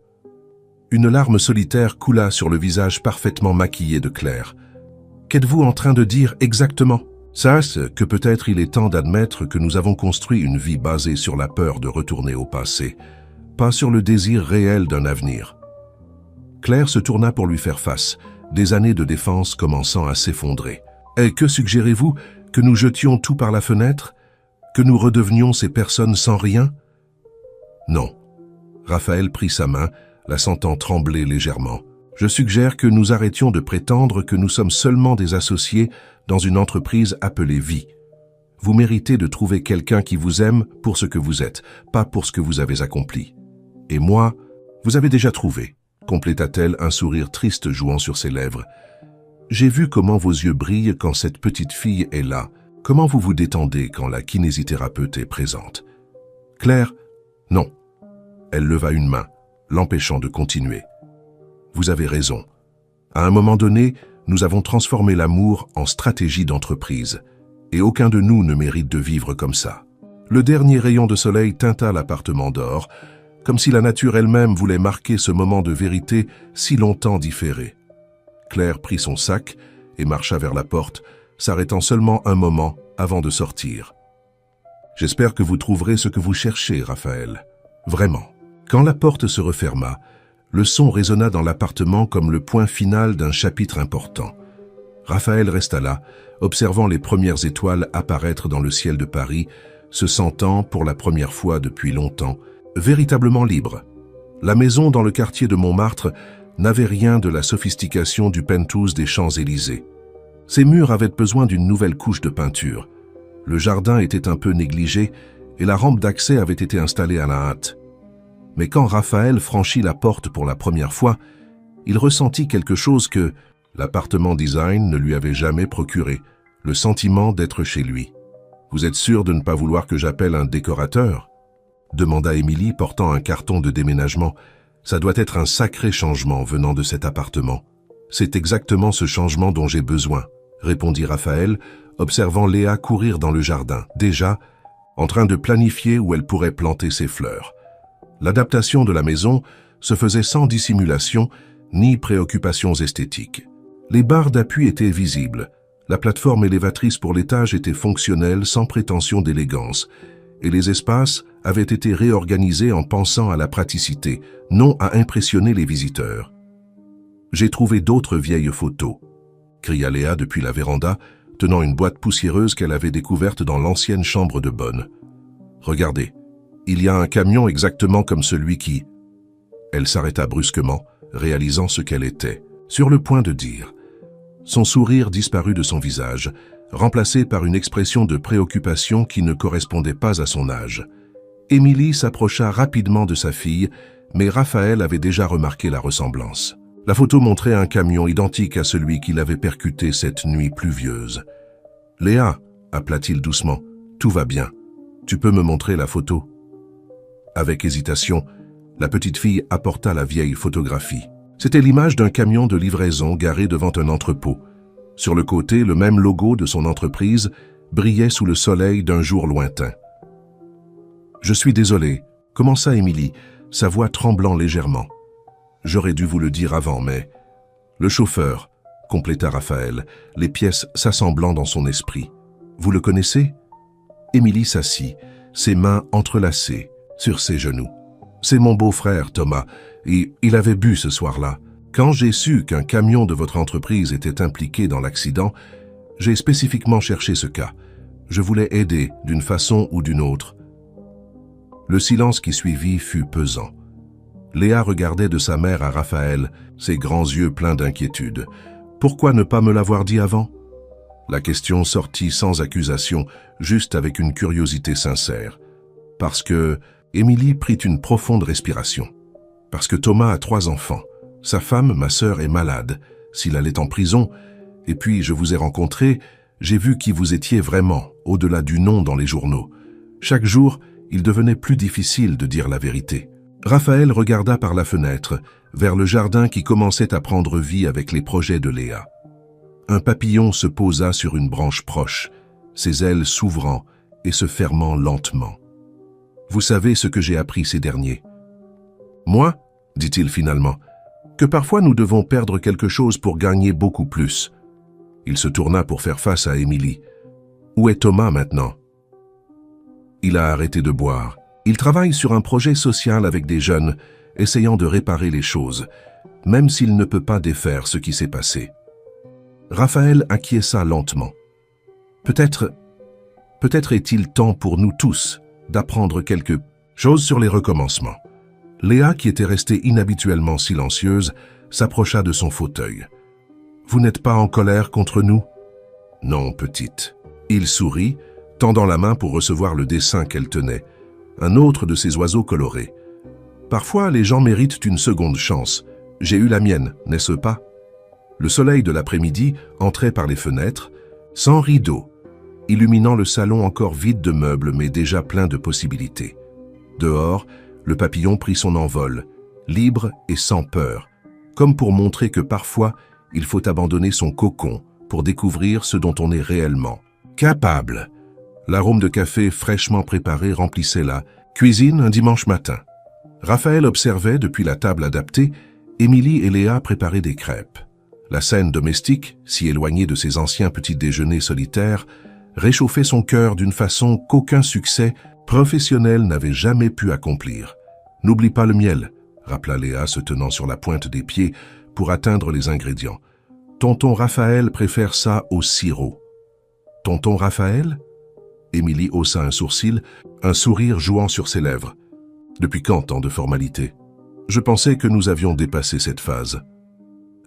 [SPEAKER 1] Une larme solitaire coula sur le visage parfaitement maquillé de Claire. « Qu'êtes-vous en train de dire exactement ? » Sache que peut-être il est temps d'admettre que nous avons construit une vie basée sur la peur de retourner au passé, pas sur le désir réel d'un avenir. Claire se tourna pour lui faire face, des années de défense commençant à s'effondrer. « Et que suggérez-vous ? Que nous jetions tout par la fenêtre ? Que nous redevenions ces personnes sans rien ? » Non. Raphaël prit sa main, la sentant trembler légèrement. « Je suggère que nous arrêtions de prétendre que nous sommes seulement des associés dans une entreprise appelée vie. Vous méritez de trouver quelqu'un qui vous aime pour ce que vous êtes, pas pour ce que vous avez accompli. Et moi, vous avez déjà trouvé, » compléta-t-elle, un sourire triste jouant sur ses lèvres. « J'ai vu comment vos yeux brillent quand cette petite fille est là, comment vous vous détendez quand la kinésithérapeute est présente. » Claire, non. Elle leva une main, l'empêchant de continuer. « Vous avez raison. À un moment donné, nous avons transformé l'amour en stratégie d'entreprise, et aucun de nous ne mérite de vivre comme ça. » Le dernier rayon de soleil teinta l'appartement d'or, comme si la nature elle-même voulait marquer ce moment de vérité si longtemps différé. Claire prit son sac et marcha vers la porte, s'arrêtant seulement un moment avant de sortir. « J'espère que vous trouverez ce que vous cherchez, Raphaël. Vraiment. Quand la porte se referma, le son résonna dans l'appartement comme le point final d'un chapitre important. Raphaël resta là, observant les premières étoiles apparaître dans le ciel de Paris, se sentant, pour la première fois depuis longtemps, véritablement libre. La maison dans le quartier de Montmartre n'avait rien de la sophistication du penthouse des Champs-Élysées. Ses murs avaient besoin d'une nouvelle couche de peinture. Le jardin était un peu négligé et la rampe d'accès avait été installée à la hâte. Mais quand Raphaël franchit la porte pour la première fois, il ressentit quelque chose que l'appartement design ne lui avait jamais procuré, le sentiment d'être chez lui. « Vous êtes sûr de ne pas vouloir que j'appelle un décorateur ?» demanda Émilie, portant un carton de déménagement. « Ça doit être un sacré changement venant de cet appartement. »« C'est exactement ce changement dont j'ai besoin, » répondit Raphaël, observant Léa courir dans le jardin, déjà en train de planifier où elle pourrait planter ses fleurs. L'adaptation de la maison se faisait sans dissimulation ni préoccupations esthétiques. Les barres d'appui étaient visibles, la plateforme élévatrice pour l'étage était fonctionnelle sans prétention d'élégance, et les espaces avaient été réorganisés en pensant à la praticité, non à impressionner les visiteurs. « J'ai trouvé d'autres vieilles photos », cria Léa depuis la véranda, tenant une boîte poussiéreuse qu'elle avait découverte dans l'ancienne chambre de bonne. « Regardez, il y a un camion exactement comme celui qui... » Elle s'arrêta brusquement, réalisant ce qu'elle était, sur le point de dire. Son sourire disparut de son visage, remplacé par une expression de préoccupation qui ne correspondait pas à son âge. Émilie s'approcha rapidement de sa fille, mais Raphaël avait déjà remarqué la ressemblance. La photo montrait un camion identique à celui qui l'avait percuté cette nuit pluvieuse. « Léa » appela-t-il doucement, « tout va bien. Tu peux me montrer la photo ?» Avec hésitation, la petite fille apporta la vieille photographie. C'était l'image d'un camion de livraison garé devant un entrepôt. Sur le côté, le même logo de son entreprise brillait sous le soleil d'un jour lointain. « Je suis désolé », commença Émilie, sa voix tremblant légèrement. « J'aurais dû vous le dire avant, mais... » « Le chauffeur, » compléta Raphaël, les pièces s'assemblant dans son esprit. « Vous le connaissez ?» Émilie s'assit, ses mains entrelacées sur ses genoux. « C'est mon beau-frère, Thomas, et il avait bu ce soir-là. Quand j'ai su qu'un camion de votre entreprise était impliqué dans l'accident, j'ai spécifiquement cherché ce cas. Je voulais aider d'une façon ou d'une autre. » Le silence qui suivit fut pesant. Léa regardait de sa mère à Raphaël, ses grands yeux pleins d'inquiétude. « Pourquoi ne pas me l'avoir dit avant ?» La question sortit sans accusation, juste avec une curiosité sincère. Parce que Émilie prit une profonde respiration. Parce que Thomas a 3 enfants. Sa femme, ma sœur, est malade. S'il allait en prison, et puis je vous ai rencontré, j'ai vu qui vous étiez vraiment, au-delà du nom dans les journaux. Chaque jour, il devenait plus difficile de dire la vérité. Raphaël regarda par la fenêtre, vers le jardin qui commençait à prendre vie avec les projets de Léa. Un papillon se posa sur une branche proche, ses ailes s'ouvrant et se fermant lentement. « Vous savez ce que j'ai appris ces derniers. »« Moi, dit-il finalement, que parfois nous devons perdre quelque chose pour gagner beaucoup plus. » Il se tourna pour faire face à Émilie. « Où est Thomas maintenant ?» Il a arrêté de boire. Il travaille sur un projet social avec des jeunes, essayant de réparer les choses, même s'il ne peut pas défaire ce qui s'est passé. Raphaël acquiesça lentement. Peut-être est-il temps pour nous tous d'apprendre quelque chose sur les recommencements. Léa, qui était restée inhabituellement silencieuse, s'approcha de son fauteuil. « Vous n'êtes pas en colère contre nous ?»« Non, petite. » Il sourit, tendant la main pour recevoir le dessin qu'elle tenait, un autre de ces oiseaux colorés. « Parfois, les gens méritent une seconde chance. J'ai eu la mienne, n'est-ce pas ?» Le soleil de l'après-midi entrait par les fenêtres, sans rideaux, illuminant le salon encore vide de meubles mais déjà plein de possibilités. Dehors, le papillon prit son envol, libre et sans peur, comme pour montrer que parfois, il faut abandonner son cocon pour découvrir ce dont on est réellement capable. L'arôme de café fraîchement préparé remplissait la cuisine un dimanche matin. Raphaël observait, depuis la table adaptée, Émilie et Léa préparer des crêpes. La scène domestique, si éloignée de ses anciens petits déjeuners solitaires, réchauffait son cœur d'une façon qu'aucun succès professionnel n'avait jamais pu accomplir. N'oublie pas le miel, rappela Léa se tenant sur la pointe des pieds pour atteindre les ingrédients. Tonton Raphaël préfère ça au sirop. Tonton Raphaël? Émilie haussa un sourcil, un sourire jouant sur ses lèvres. Depuis quand tant de formalités? Je pensais que nous avions dépassé cette phase.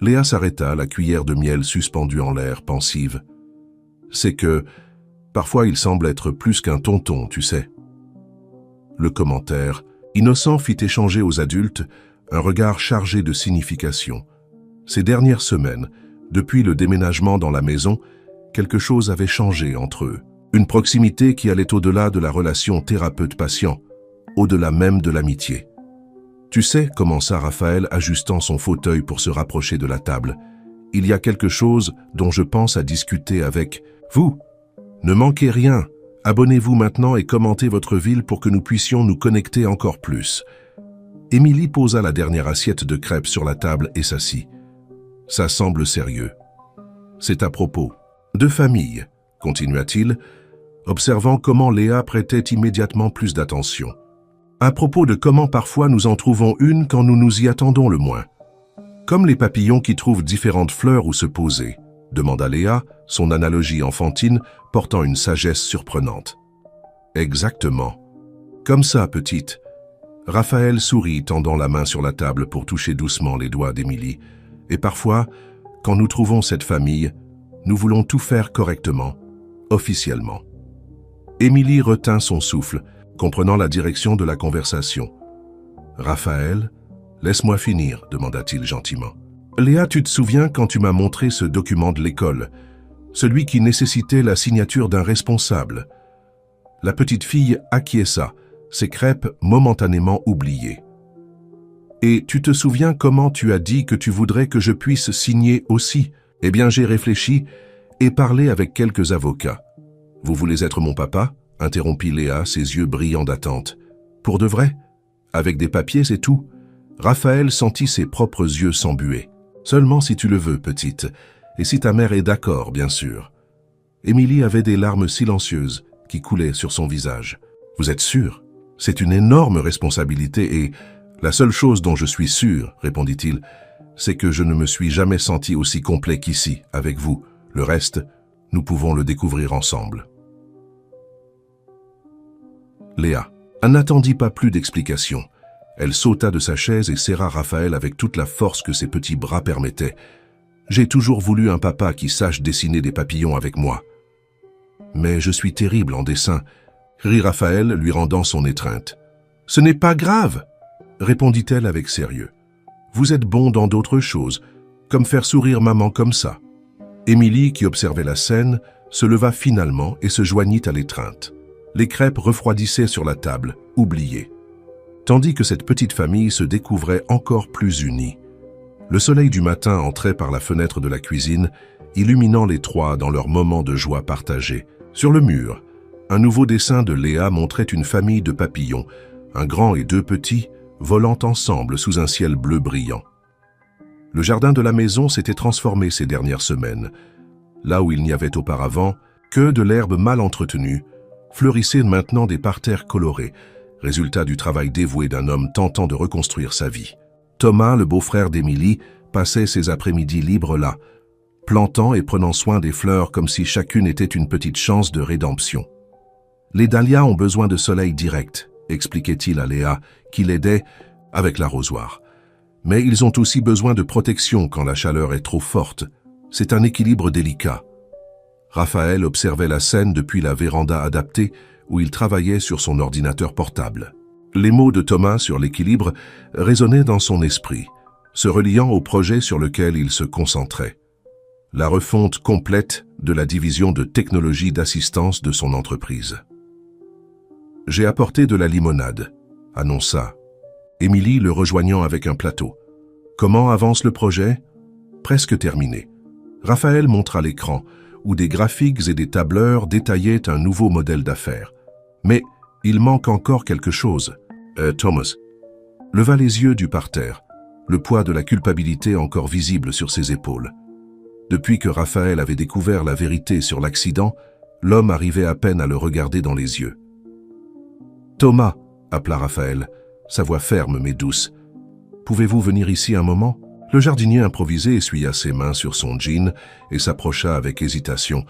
[SPEAKER 1] Léa s'arrêta, la cuillère de miel suspendue en l'air, pensive. C'est que, parfois il semble être plus qu'un tonton, tu sais. Le commentaire, innocent, fit échanger aux adultes un regard chargé de signification. Ces dernières semaines, depuis le déménagement dans la maison, quelque chose avait changé entre eux. Une proximité qui allait au-delà de la relation thérapeute-patient, au-delà même de l'amitié. Tu sais, commença Raphaël ajustant son fauteuil pour se rapprocher de la table, il y a quelque chose dont je pense à discuter avec vous. Ne manquez rien. Abonnez-vous maintenant et commentez votre ville pour que nous puissions nous connecter encore plus. Émilie posa la dernière assiette de crêpes sur la table et s'assit. Ça semble sérieux. C'est à propos de famille, continua-t-il, observant comment Léa prêtait immédiatement plus d'attention. À propos de comment parfois nous en trouvons une quand nous nous y attendons le moins. Comme les papillons qui trouvent différentes fleurs où se poser, demanda Léa, son analogie enfantine portant une sagesse surprenante. Exactement. Comme ça, petite. Raphaël sourit, tendant la main sur la table pour toucher doucement les doigts d'Émilie. Et parfois, quand nous trouvons cette famille, nous voulons tout faire correctement, officiellement. Émilie retint son souffle, comprenant la direction de la conversation. « Raphaël, laisse-moi finir, demanda-t-il gentiment. Léa, tu te souviens quand tu m'as montré ce document de l'école, celui qui nécessitait la signature d'un responsable. La petite fille acquiesça, ses crêpes momentanément oubliées. Et tu te souviens comment tu as dit que tu voudrais que je puisse signer aussi? Eh bien, j'ai réfléchi et parlé avec quelques avocats. Vous voulez être mon papa? Interrompit Léa, ses yeux brillants d'attente. Pour de vrai? Avec des papiers, c'est tout? Raphaël sentit ses propres yeux s'embuer. Seulement si tu le veux, petite, et si ta mère est d'accord, bien sûr. Émilie avait des larmes silencieuses qui coulaient sur son visage. Vous êtes sûr? C'est une énorme responsabilité et la seule chose dont je suis sûr, répondit-il, c'est que je ne me suis jamais senti aussi complet qu'ici, avec vous. Le reste, nous pouvons le découvrir ensemble. Léa n'attendit pas plus d'explications. Elle sauta de sa chaise et serra Raphaël avec toute la force que ses petits bras permettaient. « J'ai toujours voulu un papa qui sache dessiner des papillons avec moi. »« Mais je suis terrible en dessin, » rit Raphaël, lui rendant son étreinte. « Ce n'est pas grave, » répondit-elle avec sérieux. « Vous êtes bon dans d'autres choses, comme faire sourire maman comme ça. » Émilie, qui observait la scène, se leva finalement et se joignit à l'étreinte. Les crêpes refroidissaient sur la table, oubliées. Tandis que cette petite famille se découvrait encore plus unie. Le soleil du matin entrait par la fenêtre de la cuisine, illuminant les trois dans leur moment de joie partagée. Sur le mur, un nouveau dessin de Léa montrait une famille de papillons, un grand et deux petits, volant ensemble sous un ciel bleu brillant. Le jardin de la maison s'était transformé ces dernières semaines. Là où il n'y avait auparavant que de l'herbe mal entretenue, fleurissaient maintenant des parterres colorés, résultat du travail dévoué d'un homme tentant de reconstruire sa vie. Thomas, le beau-frère d'Émilie, passait ses après-midi libres là, plantant et prenant soin des fleurs comme si chacune était une petite chance de rédemption. « Les dahlias ont besoin de soleil direct », expliquait-il à Léa, qui l'aidait avec l'arrosoir. « Mais ils ont aussi besoin de protection quand la chaleur est trop forte. C'est un équilibre délicat. » Raphaël observait la scène depuis la véranda adaptée où il travaillait sur son ordinateur portable. Les mots de Thomas sur l'équilibre résonnaient dans son esprit, se reliant au projet sur lequel il se concentrait. La refonte complète de la division de technologie d'assistance de son entreprise. « J'ai apporté de la limonade », annonça Émilie, le rejoignant avec un plateau. « Comment avance le projet ?»« Presque terminé. » Raphaël montra l'écran, où des graphiques et des tableurs détaillaient un nouveau modèle d'affaires. Mais il manque encore quelque chose. Thomas leva les yeux du parterre, le poids de la culpabilité encore visible sur ses épaules. Depuis que Raphaël avait découvert la vérité sur l'accident, l'homme arrivait à peine à le regarder dans les yeux. « Thomas » appela Raphaël, sa voix ferme mais douce. « Pouvez-vous venir ici un moment ?» Le jardinier improvisé essuya ses mains sur son jean et s'approcha avec hésitation,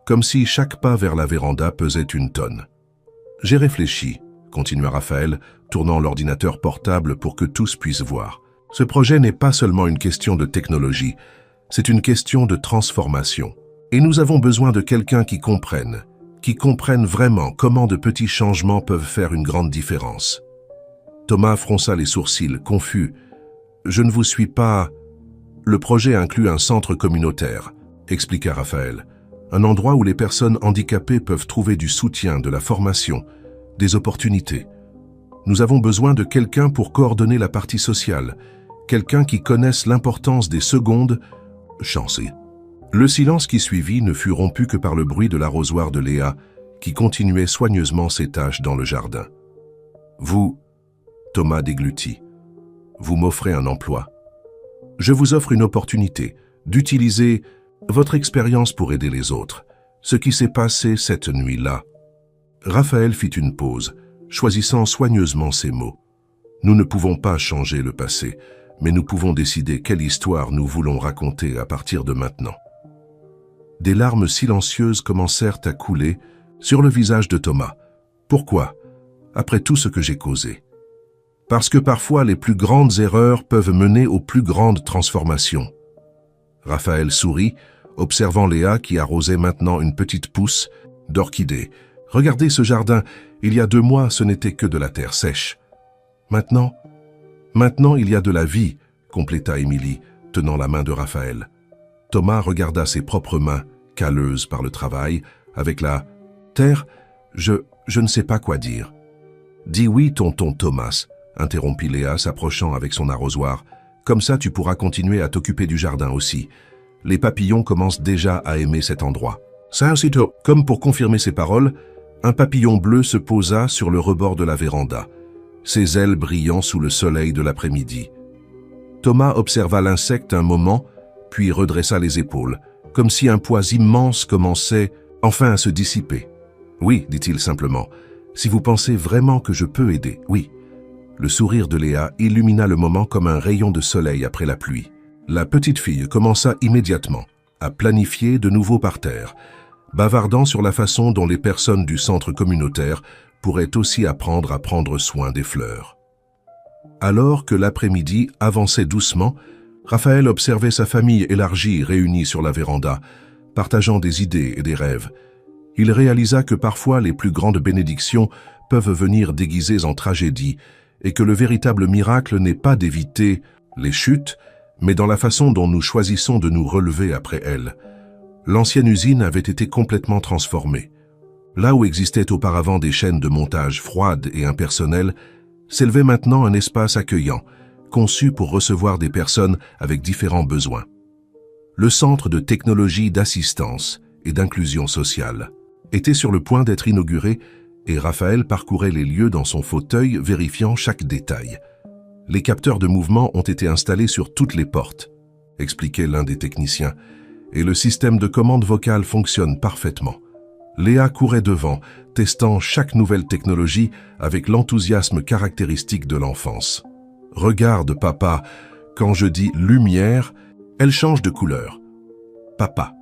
[SPEAKER 1] comme si chaque pas vers la véranda pesait une tonne. « J'ai réfléchi », continua Raphaël, tournant l'ordinateur portable pour que tous puissent voir. « Ce projet n'est pas seulement une question de technologie, c'est une question de transformation. Et nous avons besoin de quelqu'un qui comprenne vraiment comment de petits changements peuvent faire une grande différence. » Thomas fronça les sourcils, confus. « Je ne vous suis pas... » « Le projet inclut un centre communautaire, » expliqua Raphaël. « Un endroit où les personnes handicapées peuvent trouver du soutien, de la formation, des opportunités. Nous avons besoin de quelqu'un pour coordonner la partie sociale, quelqu'un qui connaisse l'importance des secondes chancées. » Le silence qui suivit ne fut rompu que par le bruit de l'arrosoir de Léa, qui continuait soigneusement ses tâches dans le jardin. « Vous... » Thomas déglutit. « Vous m'offrez un emploi. Je vous offre une opportunité d'utiliser votre expérience pour aider les autres. Ce qui s'est passé cette nuit-là. » Raphaël fit une pause, choisissant soigneusement ses mots. « Nous ne pouvons pas changer le passé, mais nous pouvons décider quelle histoire nous voulons raconter à partir de maintenant. » Des larmes silencieuses commencèrent à couler sur le visage de Thomas. « Pourquoi, après tout ce que j'ai causé ? Parce que parfois les plus grandes erreurs peuvent mener aux plus grandes transformations. » Raphaël sourit, observant Léa qui arrosait maintenant une petite pousse d'orchidées. « Regardez ce jardin, il y a 2 mois ce n'était que de la terre sèche. Maintenant il y a de la vie, » compléta Émilie, tenant la main de Raphaël. Thomas regarda ses propres mains, calleuses par le travail, avec la « terre, je ne sais pas quoi dire. »« Dis oui, tonton Thomas, » interrompit Léa s'approchant avec son arrosoir. « Comme ça tu pourras continuer à t'occuper du jardin aussi. Les papillons commencent déjà à aimer cet endroit. » Ça aussitôt, comme pour confirmer ses paroles, un papillon bleu se posa sur le rebord de la véranda, ses ailes brillant sous le soleil de l'après-midi. Thomas observa l'insecte un moment, puis redressa les épaules, comme si un poids immense commençait enfin à se dissiper. « Oui, dit-il simplement, si vous pensez vraiment que je peux aider, oui. » Le sourire de Léa illumina le moment comme un rayon de soleil après la pluie. La petite fille commença immédiatement à planifier de nouveaux parterres, bavardant sur la façon dont les personnes du centre communautaire pourraient aussi apprendre à prendre soin des fleurs. Alors que l'après-midi avançait doucement, Raphaël observait sa famille élargie réunie sur la véranda, partageant des idées et des rêves. Il réalisa que parfois les plus grandes bénédictions peuvent venir déguisées en tragédies et que le véritable miracle n'est pas d'éviter les chutes, mais dans la façon dont nous choisissons de nous relever après elles. L'ancienne usine avait été complètement transformée. Là où existaient auparavant des chaînes de montage froides et impersonnelles, s'élevait maintenant un espace accueillant, conçu pour recevoir des personnes avec différents besoins. Le centre de technologie d'assistance et d'inclusion sociale était sur le point d'être inauguré et Raphaël parcourait les lieux dans son fauteuil vérifiant chaque détail. « Les capteurs de mouvement ont été installés sur toutes les portes », expliquait l'un des techniciens, « et le système de commande vocale fonctionne parfaitement. » Léa courait devant, testant chaque nouvelle technologie avec l'enthousiasme caractéristique de l'enfance. « Regarde, papa, quand je dis lumière, elle change de couleur. »« Papa ».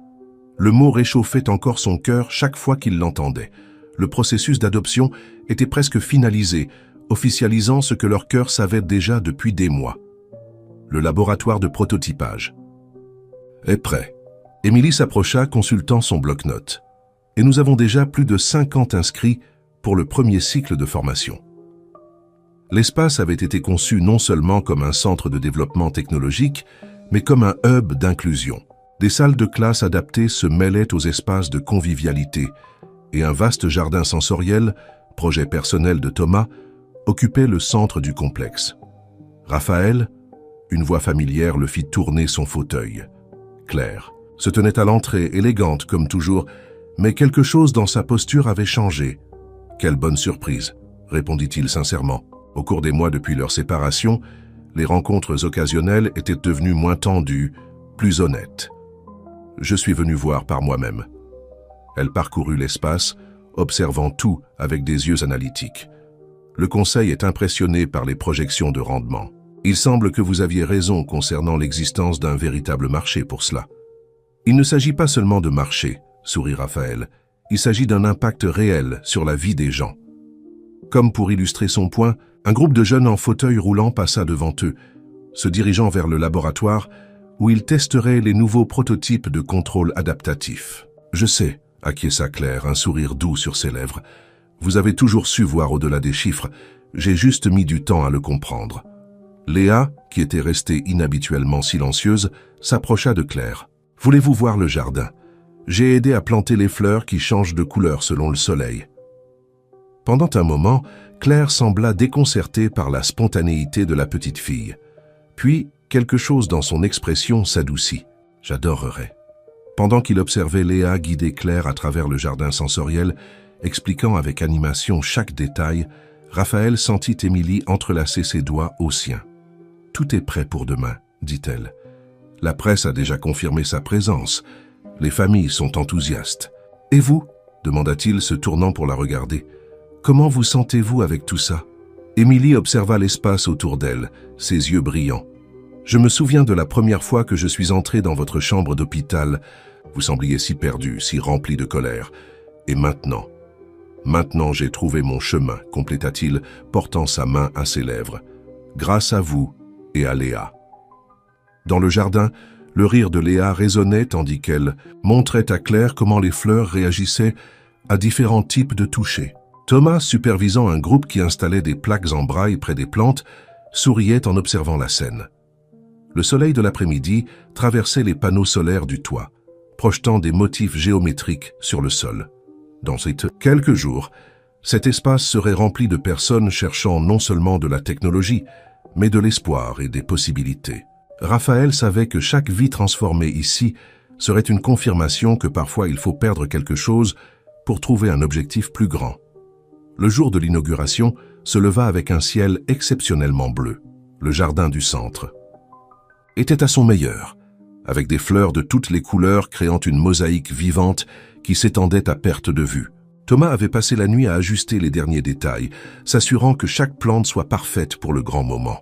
[SPEAKER 1] Le mot réchauffait encore son cœur chaque fois qu'il l'entendait. Le processus d'adoption était presque finalisé, officialisant ce que leur cœur savait déjà depuis des mois. Le laboratoire de prototypage est prêt. Émilie s'approcha, consultant son bloc-notes. Et nous avons déjà plus de 50 inscrits pour le premier cycle de formation. L'espace avait été conçu non seulement comme un centre de développement technologique, mais comme un hub d'inclusion. Des salles de classe adaptées se mêlaient aux espaces de convivialité, et un vaste jardin sensoriel, projet personnel de Thomas, occupait le centre du complexe. Raphaël, une voix familière le fit tourner son fauteuil. Claire se tenait à l'entrée, élégante comme toujours, mais quelque chose dans sa posture avait changé. « Quelle bonne surprise !» répondit-il sincèrement. Au cours des mois depuis leur séparation, les rencontres occasionnelles étaient devenues moins tendues, plus honnêtes. « Je suis venu voir par moi-même. » Elle parcourut l'espace, observant tout avec des yeux analytiques. Le conseil est impressionné par les projections de rendement. Il semble que vous aviez raison concernant l'existence d'un véritable marché pour cela. Il ne s'agit pas seulement de marché, sourit Raphaël. Il s'agit d'un impact réel sur la vie des gens. Comme pour illustrer son point, un groupe de jeunes en fauteuil roulant passa devant eux, se dirigeant vers le laboratoire où ils testeraient les nouveaux prototypes de contrôle adaptatif. « Je sais », acquiesça Claire, un sourire doux sur ses lèvres. « Vous avez toujours su voir au-delà des chiffres. J'ai juste mis du temps à le comprendre. » Léa, qui était restée inhabituellement silencieuse, s'approcha de Claire. « Voulez-vous voir le jardin? J'ai aidé à planter les fleurs qui changent de couleur selon le soleil. » Pendant un moment, Claire sembla déconcertée par la spontanéité de la petite fille. Puis, quelque chose dans son expression s'adoucit. « J'adorerais. » Pendant qu'il observait Léa guider Claire à travers le jardin sensoriel, expliquant avec animation chaque détail, Raphaël sentit Émilie entrelacer ses doigts aux siens. « Tout est prêt pour demain, dit-elle. La presse a déjà confirmé sa présence. Les familles sont enthousiastes. Et vous ?» demanda-t-il, se tournant pour la regarder. « Comment vous sentez-vous avec tout ça ?» Émilie observa l'espace autour d'elle, ses yeux brillants. « Je me souviens de la première fois que je suis entrée dans votre chambre d'hôpital. Vous sembliez si perdu, si rempli de colère. Et maintenant j'ai trouvé mon chemin, compléta-t-il, portant sa main à ses lèvres. Grâce à vous et à Léa. » Dans le jardin, le rire de Léa résonnait tandis qu'elle montrait à Claire comment les fleurs réagissaient à différents types de toucher. Thomas, supervisant un groupe qui installait des plaques en braille près des plantes, souriait en observant la scène. Le soleil de l'après-midi traversait les panneaux solaires du toit, projetant des motifs géométriques sur le sol. Dans ces quelques jours, cet espace serait rempli de personnes cherchant non seulement de la technologie, mais de l'espoir et des possibilités. Raphaël savait que chaque vie transformée ici serait une confirmation que parfois il faut perdre quelque chose pour trouver un objectif plus grand. Le jour de l'inauguration se leva avec un ciel exceptionnellement bleu. Le jardin du centre était à son meilleur, avec des fleurs de toutes les couleurs créant une mosaïque vivante qui s'étendait à perte de vue. Thomas avait passé la nuit à ajuster les derniers détails, s'assurant que chaque plante soit parfaite pour le grand moment.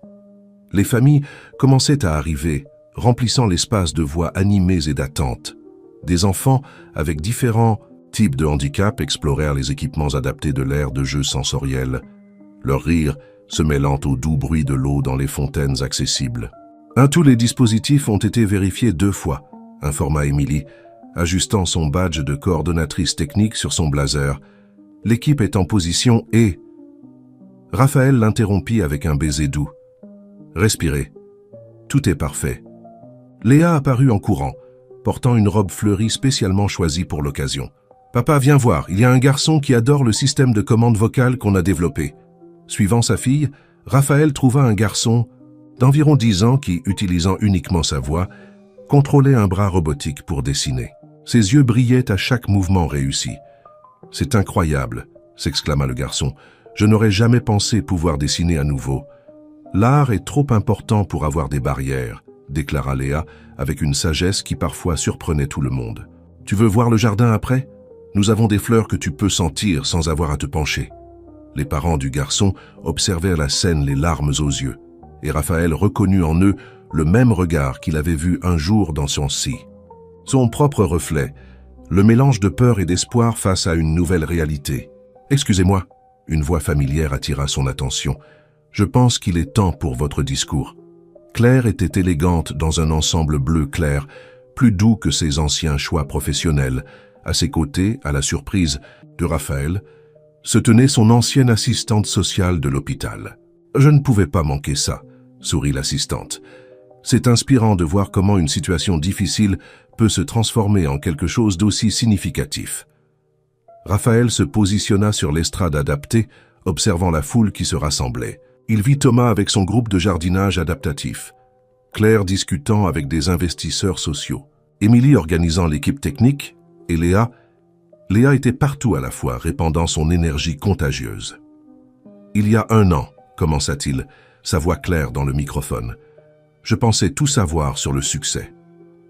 [SPEAKER 1] Les familles commençaient à arriver, remplissant l'espace de voix animées et d'attente. Des enfants avec différents types de handicap explorèrent les équipements adaptés de l'aire de jeu sensoriel, leur rire se mêlant au doux bruit de l'eau dans les fontaines accessibles. Tous les dispositifs ont été vérifiés 2 fois, informa Émilie, ajustant son badge de coordonnatrice technique sur son blazer. L'équipe est en position et... Raphaël l'interrompit avec un baiser doux. Respirez. Tout est parfait. Léa apparut en courant, portant une robe fleurie spécialement choisie pour l'occasion. Papa, viens voir, il y a un garçon qui adore le système de commande vocale qu'on a développé. Suivant sa fille, Raphaël trouva un garçon d'environ 10 ans qui, utilisant uniquement sa voix, contrôlait un bras robotique pour dessiner. Ses yeux brillaient à chaque mouvement réussi. « C'est incroyable !» s'exclama le garçon. « Je n'aurais jamais pensé pouvoir dessiner à nouveau. »« L'art est trop important pour avoir des barrières », déclara Léa avec une sagesse qui parfois surprenait tout le monde. « Tu veux voir le jardin après ? Nous avons des fleurs que tu peux sentir sans avoir à te pencher. » Les parents du garçon observèrent la scène les larmes aux yeux, et Raphaël reconnut en eux le même regard qu'il avait vu un jour dans son son propre reflet, le mélange de peur et d'espoir face à une nouvelle réalité. « Excusez-moi », une voix familière attira son attention. « Je pense qu'il est temps pour votre discours. » Claire était élégante dans un ensemble bleu clair, plus doux que ses anciens choix professionnels. À ses côtés, à la surprise de Raphaël, se tenait son ancienne assistante sociale de l'hôpital. « Je ne pouvais pas manquer ça », sourit l'assistante. « C'est inspirant de voir comment une situation difficile peut se transformer en quelque chose d'aussi significatif. » Raphaël se positionna sur l'estrade adaptée, observant la foule qui se rassemblait. Il vit Thomas avec son groupe de jardinage adaptatif, Claire discutant avec des investisseurs sociaux, Émilie organisant l'équipe technique et Léa était partout à la fois, répandant son énergie contagieuse. « Il y a 1 an, commença-t-il, sa voix claire dans le microphone. Je pensais tout savoir sur le succès.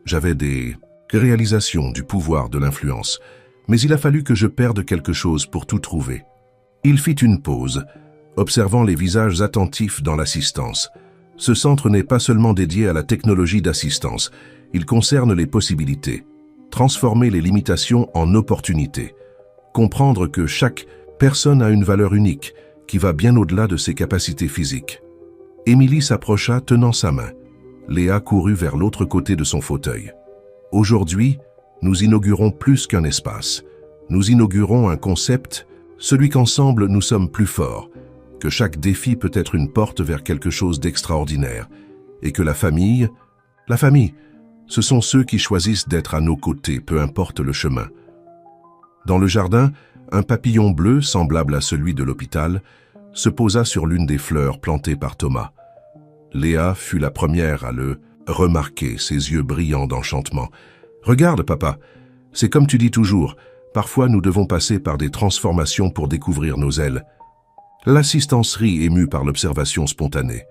[SPEAKER 1] J'avais des réalisations du pouvoir de l'influence, mais il a fallu que je perde quelque chose pour tout trouver. » Il fit une pause, observant les visages attentifs dans l'assistance. Ce centre n'est pas seulement dédié à la technologie d'assistance, il concerne les possibilités. Transformer les limitations en opportunités. Comprendre que chaque personne a une valeur unique, qui va bien au-delà de ses capacités physiques. Émilie s'approcha tenant sa main. Léa courut vers l'autre côté de son fauteuil. Aujourd'hui, nous inaugurons plus qu'un espace. Nous inaugurons un concept, celui qu'ensemble nous sommes plus forts, que chaque défi peut être une porte vers quelque chose d'extraordinaire, et que la famille, ce sont ceux qui choisissent d'être à nos côtés, peu importe le chemin. Dans le jardin, un papillon bleu, semblable à celui de l'hôpital, se posa sur l'une des fleurs plantées par Thomas. Léa fut la première à le remarquer, ses yeux brillants d'enchantement. « Regarde, papa, c'est comme tu dis toujours, parfois nous devons passer par des transformations pour découvrir nos ailes. » L'assistance rit, émue par l'observation spontanée.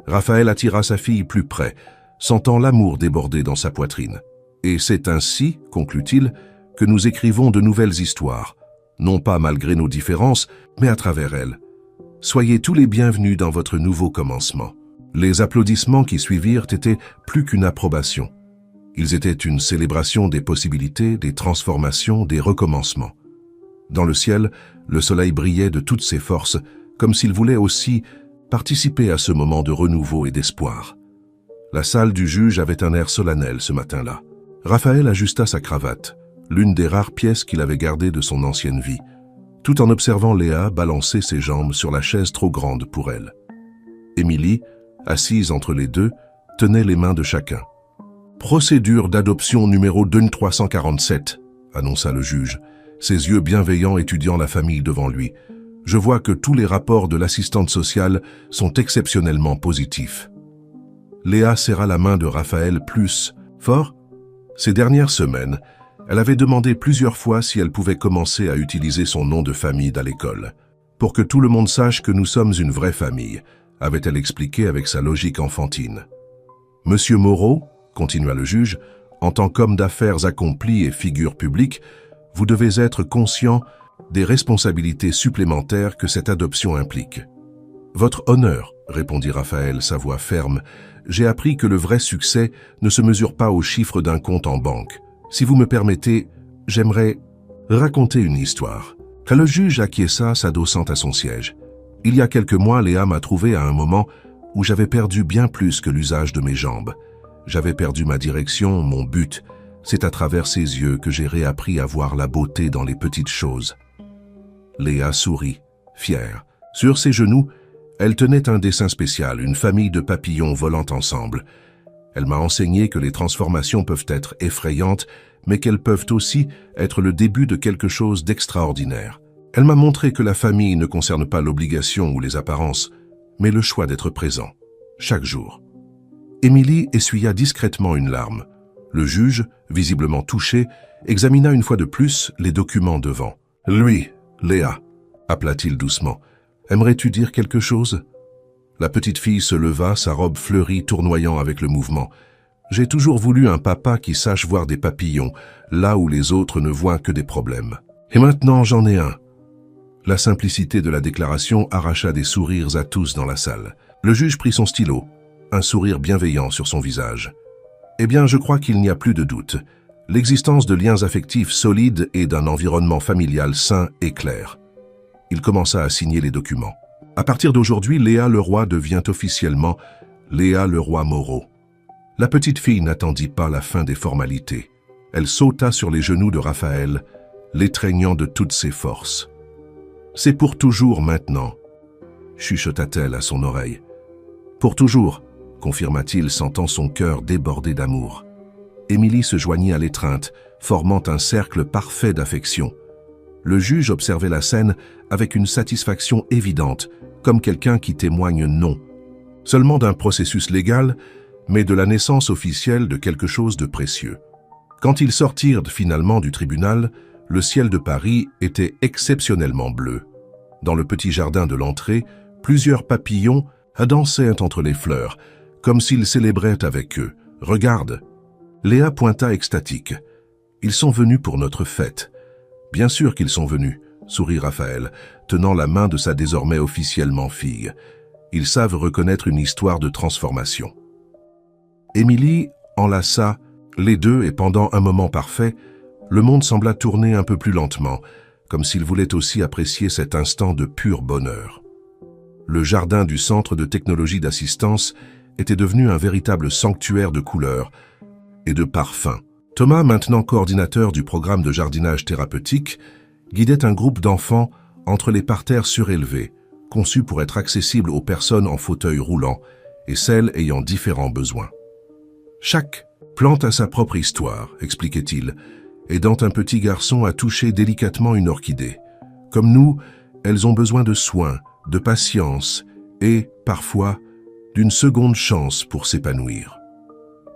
[SPEAKER 1] Raphaël attira sa fille plus près, sentant l'amour déborder dans sa poitrine. « Et c'est ainsi, conclut-il, que nous écrivons de nouvelles histoires, non pas malgré nos différences, mais à travers elles. Soyez tous les bienvenus dans votre nouveau commencement. » Les applaudissements qui suivirent étaient plus qu'une approbation. Ils étaient une célébration des possibilités, des transformations, des recommencements. Dans le ciel, le soleil brillait de toutes ses forces, comme s'il voulait aussi participer à ce moment de renouveau et d'espoir. La salle du juge avait un air solennel ce matin-là. Raphaël ajusta sa cravate, l'une des rares pièces qu'il avait gardées de son ancienne vie, tout en observant Léa balancer ses jambes sur la chaise trop grande pour elle. Émilie, assise entre les deux, tenait les mains de chacun. « Procédure d'adoption numéro 2347, annonça le juge, ses yeux bienveillants étudiant la famille devant lui. « Je vois que tous les rapports de l'assistante sociale sont exceptionnellement positifs. » Léa serra la main de Raphaël plus fort. Ces dernières semaines, elle avait demandé plusieurs fois si elle pouvait commencer à utiliser son nom de famille à l'école. « Pour que tout le monde sache que nous sommes une vraie famille », avait-elle expliqué avec sa logique enfantine. « Monsieur Moreau, continua le juge, en tant qu'homme d'affaires accompli et figure publique, vous devez être conscient des responsabilités supplémentaires que cette adoption implique. »« Votre honneur, » répondit Raphaël, sa voix ferme, « j'ai appris que le vrai succès ne se mesure pas au chiffre d'un compte en banque. Si vous me permettez, j'aimerais raconter une histoire. » Le juge acquiesça, s'adossant à son siège. « Il y a quelques mois, Léa m'a trouvé à un moment où j'avais perdu bien plus que l'usage de mes jambes. J'avais perdu ma direction, mon but. C'est à travers ses yeux que j'ai réappris à voir la beauté dans les petites choses. » Léa sourit, fière. Sur ses genoux, elle tenait un dessin spécial, une famille de papillons volant ensemble. Elle m'a enseigné que les transformations peuvent être effrayantes, mais qu'elles peuvent aussi être le début de quelque chose d'extraordinaire. Elle m'a montré que la famille ne concerne pas l'obligation ou les apparences, mais le choix d'être présent, chaque jour. Émilie essuya discrètement une larme. Le juge, visiblement touché, examina une fois de plus les documents devant. « Lui, Léa, » appela-t-il doucement, « aimerais-tu dire quelque chose ?» La petite fille se leva, sa robe fleurie tournoyant avec le mouvement. « J'ai toujours voulu un papa qui sache voir des papillons, là où les autres ne voient que des problèmes. Et maintenant j'en ai un. » La simplicité de la déclaration arracha des sourires à tous dans la salle. Le juge prit son stylo, un sourire bienveillant sur son visage. « Eh bien, je crois qu'il n'y a plus de doute. L'existence de liens affectifs solides et d'un environnement familial sain et clair. » Il commença à signer les documents. « À partir d'aujourd'hui, Léa Leroy devient officiellement Léa Leroy Moreau. » La petite fille n'attendit pas la fin des formalités. Elle sauta sur les genoux de Raphaël, l'étreignant de toutes ses forces. « C'est pour toujours maintenant, » chuchota-t-elle à son oreille. « Pour toujours, » confirma-t-il, sentant son cœur déborder d'amour. Émilie se joignit à l'étreinte, formant un cercle parfait d'affection. Le juge observait la scène avec une satisfaction évidente, comme quelqu'un qui témoigne non seulement d'un processus légal, mais de la naissance officielle de quelque chose de précieux. Quand ils sortirent finalement du tribunal, le ciel de Paris était exceptionnellement bleu. Dans le petit jardin de l'entrée, plusieurs papillons dansaient entre les fleurs, comme s'ils célébraient avec eux. « Regarde !» Léa pointa extatique. « Ils sont venus pour notre fête. » « Bien sûr qu'ils sont venus. sourit Raphaël, tenant la main de sa désormais officiellement fille. Ils savent reconnaître une histoire de transformation. Émilie enlaça les deux et pendant un moment parfait, le monde sembla tourner un peu plus lentement, comme s'il voulait aussi apprécier cet instant de pur bonheur. Le jardin du Centre de technologie d'assistance était devenu un véritable sanctuaire de couleurs et de parfums. Thomas, maintenant coordinateur du programme de jardinage thérapeutique, guidait un groupe d'enfants entre les parterres surélevés, conçus pour être accessibles aux personnes en fauteuil roulant et celles ayant différents besoins. Chaque plante a sa propre histoire, expliquait-il, aidant un petit garçon à toucher délicatement une orchidée. Comme nous, elles ont besoin de soins, de patience et, parfois, d'une seconde chance pour s'épanouir.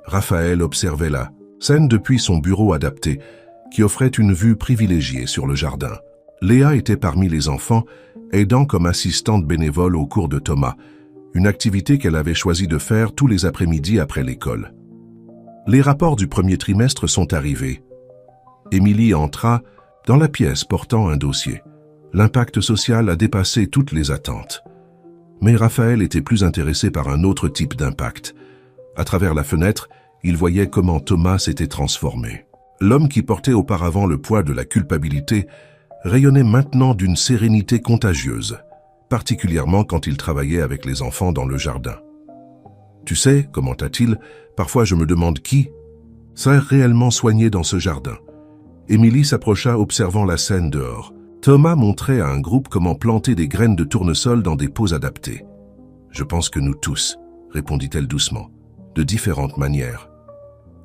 [SPEAKER 1] Raphaël observait la scène depuis son bureau adapté, qui offrait une vue privilégiée sur le jardin. Léa était parmi les enfants, aidant comme assistante bénévole au cours de Thomas, une activité qu'elle avait choisi de faire tous les après-midi après l'école. Les rapports du premier trimestre sont arrivés. Émilie entra dans la pièce portant un dossier. L'impact social a dépassé toutes les attentes. Mais Raphaël était plus intéressé par un autre type d'impact. À travers la fenêtre, il voyait comment Thomas s'était transformé. L'homme qui portait auparavant le poids de la culpabilité rayonnait maintenant d'une sérénité contagieuse, particulièrement quand il travaillait avec les enfants dans le jardin. « Tu sais, commenta-t-il, parfois je me demande qui s'est réellement soigné dans ce jardin. » Émilie s'approcha observant la scène dehors. Thomas montrait à un groupe comment planter des graines de tournesol dans des pots adaptés. « Je pense que nous tous, » répondit-elle doucement, de différentes manières.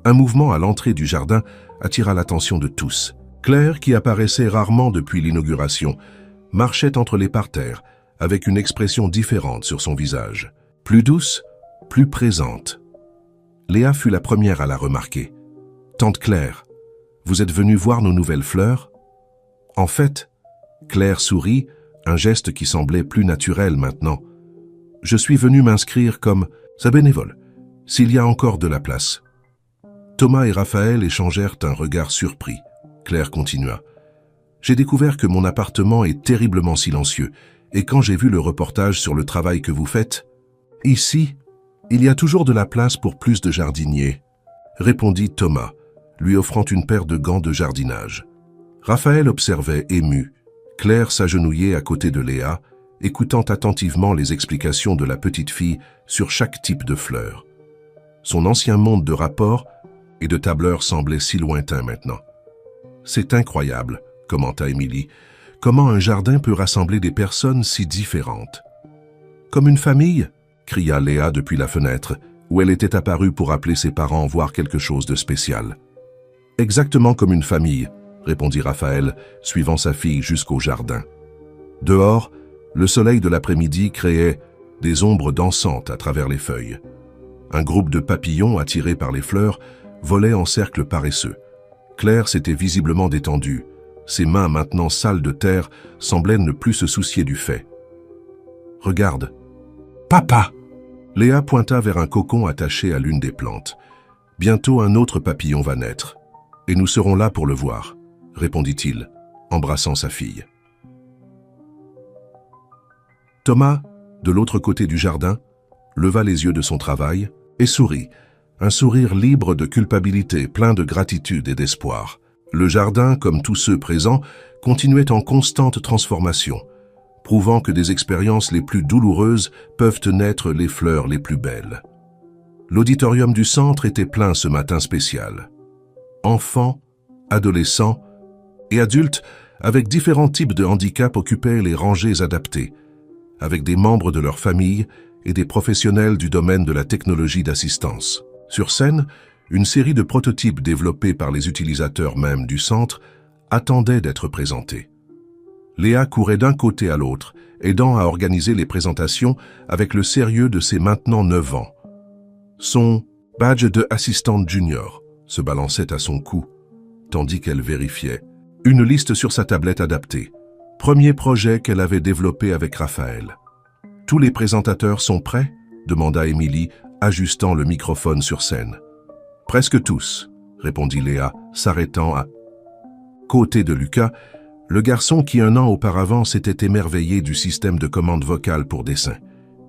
[SPEAKER 1] Un mouvement à l'entrée du jardin attira l'attention de tous. Claire, qui apparaissait rarement depuis l'inauguration, marchait entre les parterres, avec une expression différente sur son visage. Plus douce, plus présente. Léa fut la première à la remarquer. « Tante Claire, vous êtes venue voir nos nouvelles fleurs ?» En fait, Claire sourit, un geste qui semblait plus naturel maintenant. « Je suis venue m'inscrire comme sa bénévole, s'il y a encore de la place. » Thomas et Raphaël échangèrent un regard surpris. Claire continua. « J'ai découvert que mon appartement est terriblement silencieux, et quand j'ai vu le reportage sur le travail que vous faites, ici, il y a toujours de la place pour plus de jardiniers, » répondit Thomas, lui offrant une paire de gants de jardinage. Raphaël observait ému. Claire s'agenouillait à côté de Léa, écoutant attentivement les explications de la petite fille sur chaque type de fleur. Son ancien monde de rapports et de tableurs semblait si lointain maintenant. « C'est incroyable, » commenta Émilie, « comment un jardin peut rassembler des personnes si différentes. »« Comme une famille ?» cria Léa depuis la fenêtre, où elle était apparue pour appeler ses parents voir quelque chose de spécial. « Exactement comme une famille, » répondit Raphaël, suivant sa fille jusqu'au jardin. Dehors, le soleil de l'après-midi créait des ombres dansantes à travers les feuilles. Un groupe de papillons attirés par les fleurs volait en cercle paresseux. Claire s'était visiblement détendue. Ses mains maintenant sales de terre semblaient ne plus se soucier du fait. « Regarde. »« Papa !» Léa pointa vers un cocon attaché à l'une des plantes. « Bientôt un autre papillon va naître. Et nous serons là pour le voir, » répondit-il, embrassant sa fille. Thomas, de l'autre côté du jardin, leva les yeux de son travail et sourit, un sourire libre de culpabilité, plein de gratitude et d'espoir. Le jardin, comme tous ceux présents, continuait en constante transformation, prouvant que des expériences les plus douloureuses peuvent naître les fleurs les plus belles. L'auditorium du centre était plein ce matin spécial. Enfants, adolescents et adultes avec différents types de handicaps occupaient les rangées adaptées, avec des membres de leur famille et des professionnels du domaine de la technologie d'assistance. Sur scène, une série de prototypes développés par les utilisateurs même du centre attendaient d'être présentés. Léa courait d'un côté à l'autre, aidant à organiser les présentations avec le sérieux de ses maintenant 9 ans. Son badge de assistante junior se balançait à son cou, tandis qu'elle vérifiait une liste sur sa tablette adaptée. Premier projet qu'elle avait développé avec Raphaël. « Tous les présentateurs sont prêts ?» demanda Émilie, ajustant le microphone sur scène. « Presque tous », répondit Léa, s'arrêtant à côté de Lucas, Le garçon qui 1 an auparavant s'était émerveillé du système de commande vocale pour dessin.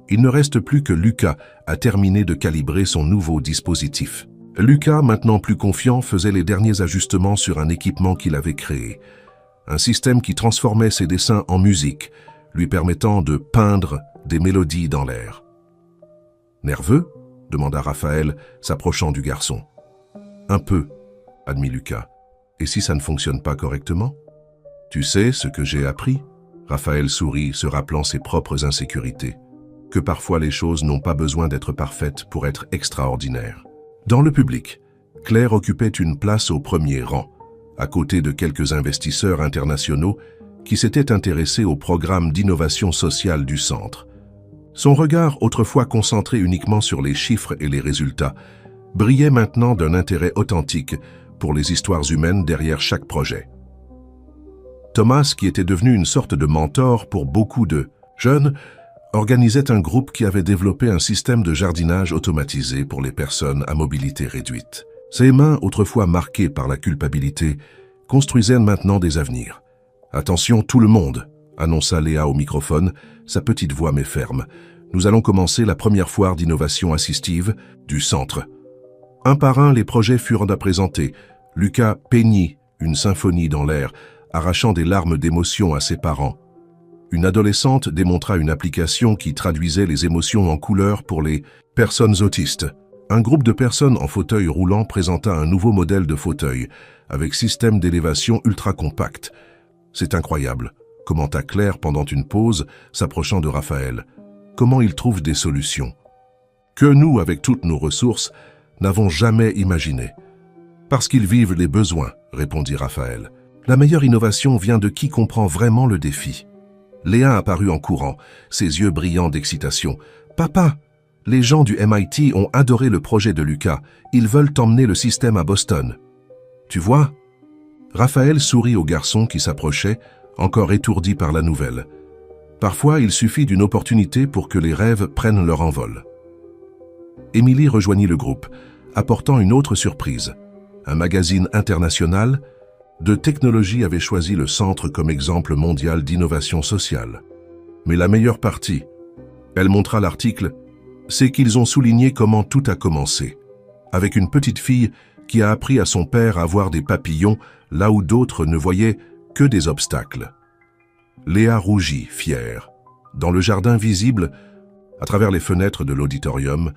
[SPEAKER 1] Il ne reste plus que Lucas à terminer de calibrer son nouveau dispositif. Lucas, maintenant plus confiant, faisait les derniers ajustements sur un équipement qu'il avait créé. Un système qui transformait ses dessins en musique, lui permettant de peindre des mélodies dans l'air. « Nerveux ?» demanda Raphaël, s'approchant du garçon. « Un peu », admit Lucas. « Et si ça ne fonctionne pas correctement ?»« Tu sais ce que j'ai appris ?» Raphaël sourit, se rappelant ses propres insécurités. Que parfois les choses n'ont pas besoin d'être parfaites pour être extraordinaires. Dans le public, Claire occupait une place au premier rang, à côté de quelques investisseurs internationaux qui s'étaient intéressés au programme d'innovation sociale du centre. Son regard, autrefois concentré uniquement sur les chiffres et les résultats, brillait maintenant d'un intérêt authentique pour les histoires humaines derrière chaque projet. Thomas, qui était devenu une sorte de mentor pour beaucoup de jeunes, organisait un groupe qui avait développé un système de jardinage automatisé pour les personnes à mobilité réduite. Ses mains, autrefois marquées par la culpabilité, construisaient maintenant des avenirs. « Attention tout le monde !» annonça Léa au microphone, sa petite voix mais ferme. « Nous allons commencer la première foire d'innovation assistive du centre. » Un par un, les projets furent présentés. Lucas peignit une symphonie dans l'air, arrachant des larmes d'émotion à ses parents. Une adolescente démontra une application qui traduisait les émotions en couleurs pour les personnes autistes. Un groupe de personnes en fauteuil roulant présenta un nouveau modèle de fauteuil, avec système d'élévation ultra compact. « C'est incroyable », commenta Claire pendant une pause, s'approchant de Raphaël. « Comment ils trouvent des solutions que nous, avec toutes nos ressources, n'avons jamais imaginées. »« Parce qu'ils vivent les besoins », répondit Raphaël. « La meilleure innovation vient de qui comprend vraiment le défi. » Léa apparut en courant, ses yeux brillants d'excitation. « Papa, les gens du MIT ont adoré le projet de Lucas. Ils veulent emmener le système à Boston. »« Tu vois ?» Raphaël sourit au garçon qui s'approchait, encore étourdi par la nouvelle. Parfois, il suffit d'une opportunité pour que les rêves prennent leur envol. Émilie rejoignit le groupe, apportant une autre surprise. Un magazine international de technologie avait choisi le centre comme exemple mondial d'innovation sociale. Mais la meilleure partie, elle montra l'article, c'est qu'ils ont souligné comment tout a commencé, avec une petite fille qui a appris à son père à voir des papillons là où d'autres ne voyaient que des obstacles. Léa rougit, fière. Dans le jardin visible, à travers les fenêtres de l'auditorium,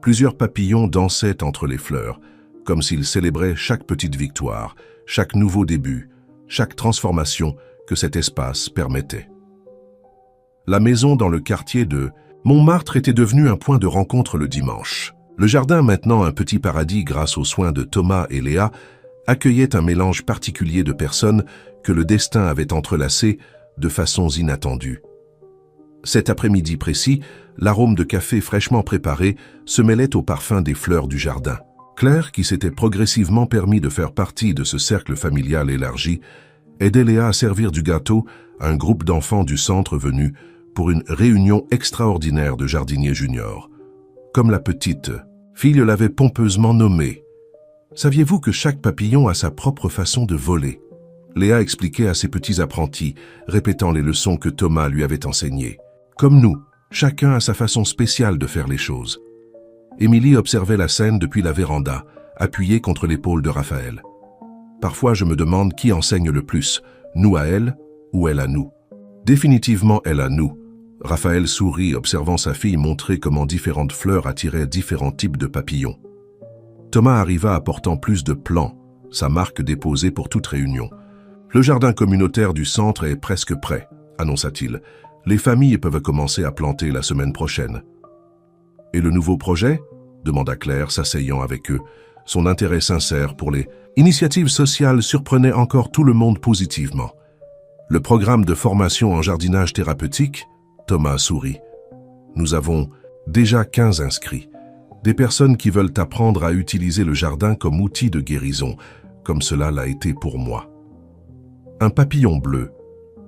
[SPEAKER 1] plusieurs papillons dansaient entre les fleurs, comme s'ils célébraient chaque petite victoire, chaque nouveau début, chaque transformation que cet espace permettait. La maison dans le quartier de Montmartre était devenue un point de rencontre le dimanche. Le jardin, maintenant un petit paradis grâce aux soins de Thomas et Léa, accueillait un mélange particulier de personnes que le destin avait entrelacées de façons inattendues. Cet après-midi précis, l'arôme de café fraîchement préparé se mêlait au parfum des fleurs du jardin. Claire, qui s'était progressivement permis de faire partie de ce cercle familial élargi, aidait Léa à servir du gâteau à un groupe d'enfants du centre venus pour une réunion extraordinaire de jardiniers juniors. Comme la petite fille l'avait pompeusement nommée. Saviez-vous que chaque papillon a sa propre façon de voler? Léa expliquait à ses petits apprentis, répétant les leçons que Thomas lui avait enseignées. Comme nous, chacun a sa façon spéciale de faire les choses. Émilie observait la scène depuis la véranda, appuyée contre l'épaule de Raphaël. Parfois, je me demande qui enseigne le plus, nous à elle ou elle à nous. Définitivement elle à nous. Raphaël sourit, observant sa fille montrer comment différentes fleurs attiraient différents types de papillons. Thomas arriva apportant plus de plants, sa marque déposée pour toute réunion. Le jardin communautaire du centre est presque prêt, annonça-t-il. Les familles peuvent commencer à planter la semaine prochaine. Et le nouveau projet ? demanda Claire, s'asseyant avec eux. Son intérêt sincère pour les initiatives sociales surprenait encore tout le monde positivement. Le programme de formation en jardinage thérapeutique ? Thomas sourit. Nous avons déjà 15 inscrits. Des personnes qui veulent apprendre à utiliser le jardin comme outil de guérison, comme cela l'a été pour moi. Un papillon bleu,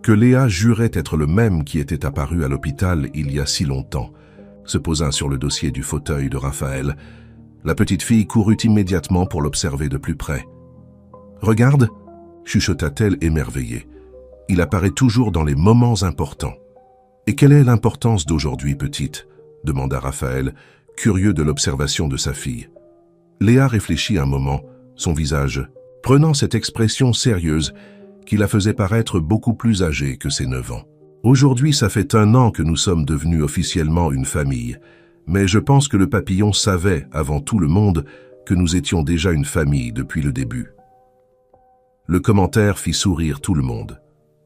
[SPEAKER 1] que Léa jurait être le même qui était apparu à l'hôpital il y a si longtemps, se posa sur le dossier du fauteuil de Raphaël. La petite fille courut immédiatement pour l'observer de plus près. « Regarde !» chuchota-t-elle émerveillée. Il apparaît toujours dans les moments importants. Et quelle est l'importance d'aujourd'hui, petite? Demanda Raphaël, curieux de l'observation de sa fille. Léa réfléchit un moment, son visage prenant cette expression sérieuse qui la faisait paraître beaucoup plus âgée que ses 9 ans. Aujourd'hui, ça fait 1 an que nous sommes devenus officiellement une famille, mais je pense que le papillon savait, avant tout le monde, que nous étions déjà une famille depuis le début. Le commentaire fit sourire tout le monde.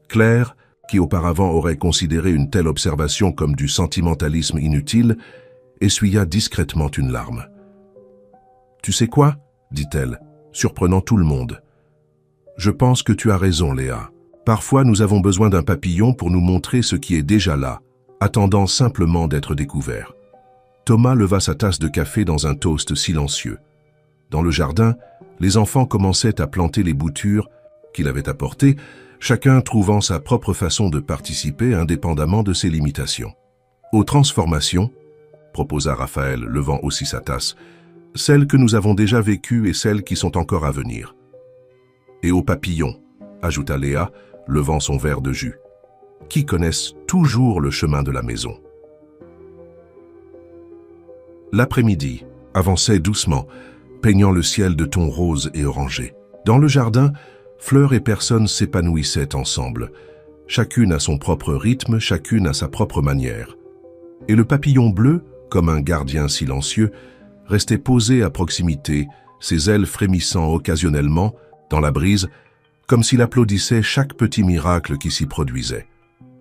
[SPEAKER 1] Claire, qui auparavant aurait considéré une telle observation comme du sentimentalisme inutile, essuya discrètement une larme. « Tu sais quoi ?» dit-elle, surprenant tout le monde. « Je pense que tu as raison, Léa. Parfois, nous avons besoin d'un papillon pour nous montrer ce qui est déjà là, attendant simplement d'être découvert. » Thomas leva sa tasse de café dans un toast silencieux. Dans le jardin, les enfants commençaient à planter les boutures qu'il avait apportées, chacun trouvant sa propre façon de participer indépendamment de ses limitations. « Aux transformations, » proposa Raphaël, levant aussi sa tasse, « celles que nous avons déjà vécues et celles qui sont encore à venir. »« Et aux papillons, » ajouta Léa, levant son verre de jus, « qui connaissent toujours le chemin de la maison. » L'après-midi avançait doucement, peignant le ciel de tons roses et orangés. Dans le jardin, fleurs et personnes s'épanouissaient ensemble, chacune à son propre rythme, chacune à sa propre manière. Et le papillon bleu, comme un gardien silencieux, restait posé à proximité, ses ailes frémissant occasionnellement, dans la brise, comme s'il applaudissait chaque petit miracle qui s'y produisait.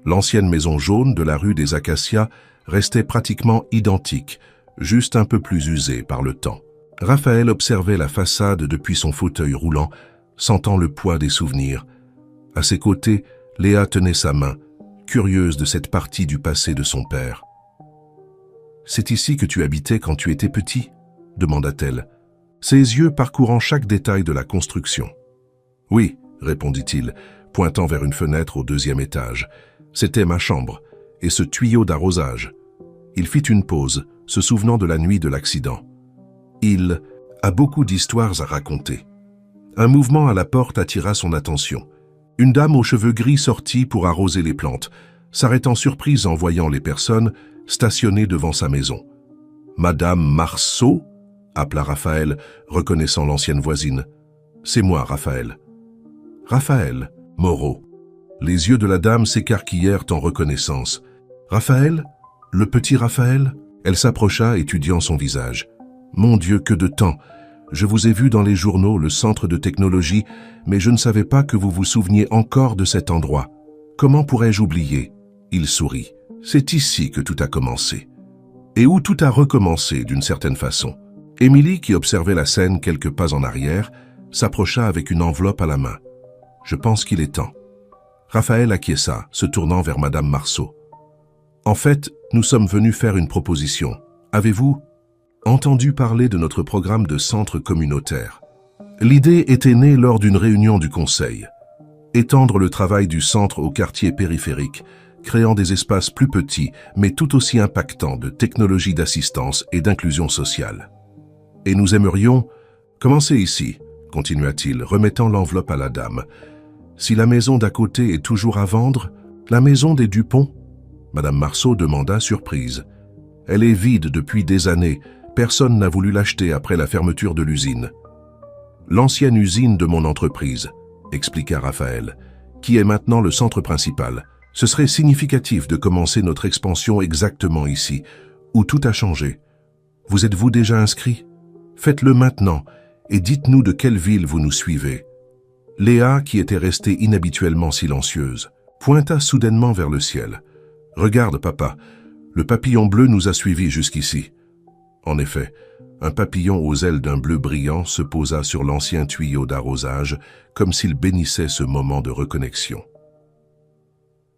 [SPEAKER 1] L'ancienne maison jaune de la rue des Acacias restait pratiquement identique, juste un peu plus usée par le temps. Raphaël observait la façade depuis son fauteuil roulant, sentant le poids des souvenirs. À ses côtés, Léa tenait sa main, curieuse de cette partie du passé de son père. « C'est ici que tu habitais quand tu étais petit ?» demanda-t-elle, ses yeux parcourant chaque détail de la construction. « Oui, » répondit-il, pointant vers une fenêtre au 2e étage. « C'était ma chambre, et ce tuyau d'arrosage. » Il fit une pause, se souvenant de la nuit de l'accident. Il a beaucoup d'histoires à raconter. Un mouvement à la porte attira son attention. Une dame aux cheveux gris sortit pour arroser les plantes, s'arrêtant surprise en voyant les personnes stationnées devant sa maison. « Madame Marceau ?» appela Raphaël, reconnaissant l'ancienne voisine. « C'est moi, Raphaël. »« Raphaël, Moreau. » Les yeux de la dame s'écarquillèrent en reconnaissance. « Raphaël? Le petit Raphaël ?» Elle s'approcha, étudiant son visage. « Mon Dieu, que de temps! Je vous ai vu dans les journaux, le centre de technologie, mais je ne savais pas que vous vous souveniez encore de cet endroit. Comment pourrais-je oublier ?» Il sourit. « C'est ici que tout a commencé. » Et où tout a recommencé d'une certaine façon. Émilie, qui observait la scène quelques pas en arrière, s'approcha avec une enveloppe à la main. « Je pense qu'il est temps. » Raphaël acquiesça, se tournant vers Madame Marceau. « En fait, nous sommes venus faire une proposition. Avez-vous entendu parler de notre programme de centre communautaire? L'idée était née lors d'une réunion du Conseil. Étendre le travail du centre aux quartiers périphériques, créant des espaces plus petits, mais tout aussi impactants de technologie d'assistance et d'inclusion sociale. Et nous aimerions commencer ici, continua-t-il, remettant l'enveloppe à la dame. Si la maison d'à côté est toujours à vendre, la maison des Dupont? Madame Marceau demanda surprise. Elle est vide depuis des années. Personne n'a voulu l'acheter après la fermeture de l'usine. L'ancienne usine de mon entreprise, expliqua Raphaël, qui est maintenant le centre principal. Ce serait significatif de commencer notre expansion exactement ici, où tout a changé. Vous êtes-vous déjà inscrit? Faites-le maintenant et dites-nous de quelle ville vous nous suivez. Léa, qui était restée inhabituellement silencieuse, pointa soudainement vers le ciel. « Regarde, papa, le papillon bleu nous a suivis jusqu'ici. » En effet, un papillon aux ailes d'un bleu brillant se posa sur l'ancien tuyau d'arrosage, comme s'il bénissait ce moment de reconnexion.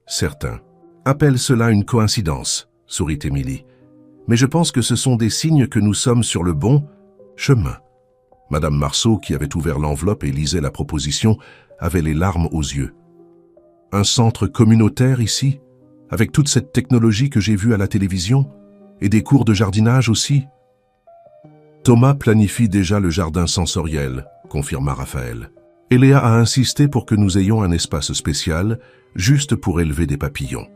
[SPEAKER 1] Certains appellent cela une coïncidence, sourit Émilie. Mais je pense que ce sont des signes que nous sommes sur le bon chemin. Madame Marceau, qui avait ouvert l'enveloppe et lisait la proposition, avait les larmes aux yeux. Un centre communautaire ici, avec toute cette technologie que j'ai vue à la télévision, et des cours de jardinage aussi. Thomas planifie déjà le jardin sensoriel, confirma Raphaël. Et Léa a insisté pour que nous ayons un espace spécial, juste pour élever des papillons.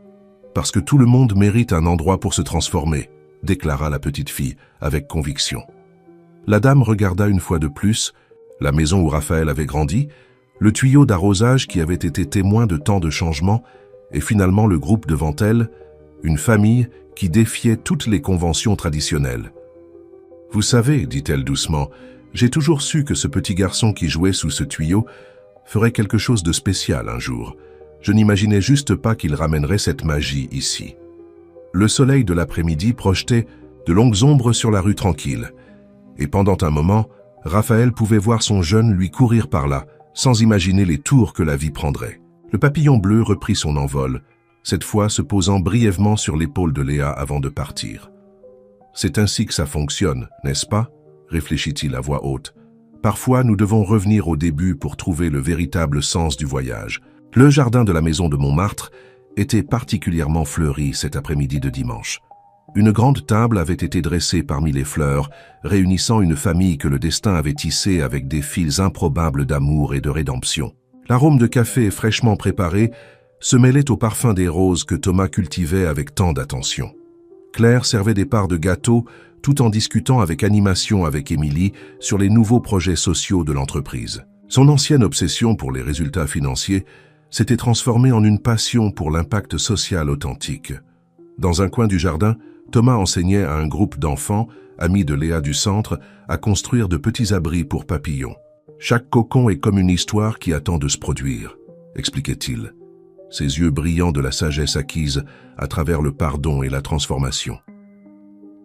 [SPEAKER 1] Parce que tout le monde mérite un endroit pour se transformer, déclara la petite fille avec conviction. La dame regarda une fois de plus la maison où Raphaël avait grandi, le tuyau d'arrosage qui avait été témoin de tant de changements, et finalement le groupe devant elle, une famille qui défiait toutes les conventions traditionnelles. « Vous savez, dit-elle doucement, j'ai toujours su que ce petit garçon qui jouait sous ce tuyau ferait quelque chose de spécial un jour. Je n'imaginais juste pas qu'il ramènerait cette magie ici. » Le soleil de l'après-midi projetait de longues ombres sur la rue tranquille, et pendant un moment, Raphaël pouvait voir son jeune lui courir par là, sans imaginer les tours que la vie prendrait. Le papillon bleu reprit son envol, cette fois se posant brièvement sur l'épaule de Léa avant de partir. « C'est ainsi que ça fonctionne, n'est-ce pas ?» réfléchit-il à voix haute. « Parfois, nous devons revenir au début pour trouver le véritable sens du voyage. » Le jardin de la maison de Montmartre était particulièrement fleuri cet après-midi de dimanche. Une grande table avait été dressée parmi les fleurs, réunissant une famille que le destin avait tissée avec des fils improbables d'amour et de rédemption. L'arôme de café fraîchement préparé se mêlait au parfum des roses que Thomas cultivait avec tant d'attention. Claire servait des parts de gâteau tout en discutant avec animation avec Émilie sur les nouveaux projets sociaux de l'entreprise. Son ancienne obsession pour les résultats financiers s'était transformée en une passion pour l'impact social authentique. Dans un coin du jardin, Thomas enseignait à un groupe d'enfants, amis de Léa du centre, à construire de petits abris pour papillons. « Chaque cocon est comme une histoire qui attend de se produire », expliquait-il, ses yeux brillants de la sagesse acquise à travers le pardon et la transformation.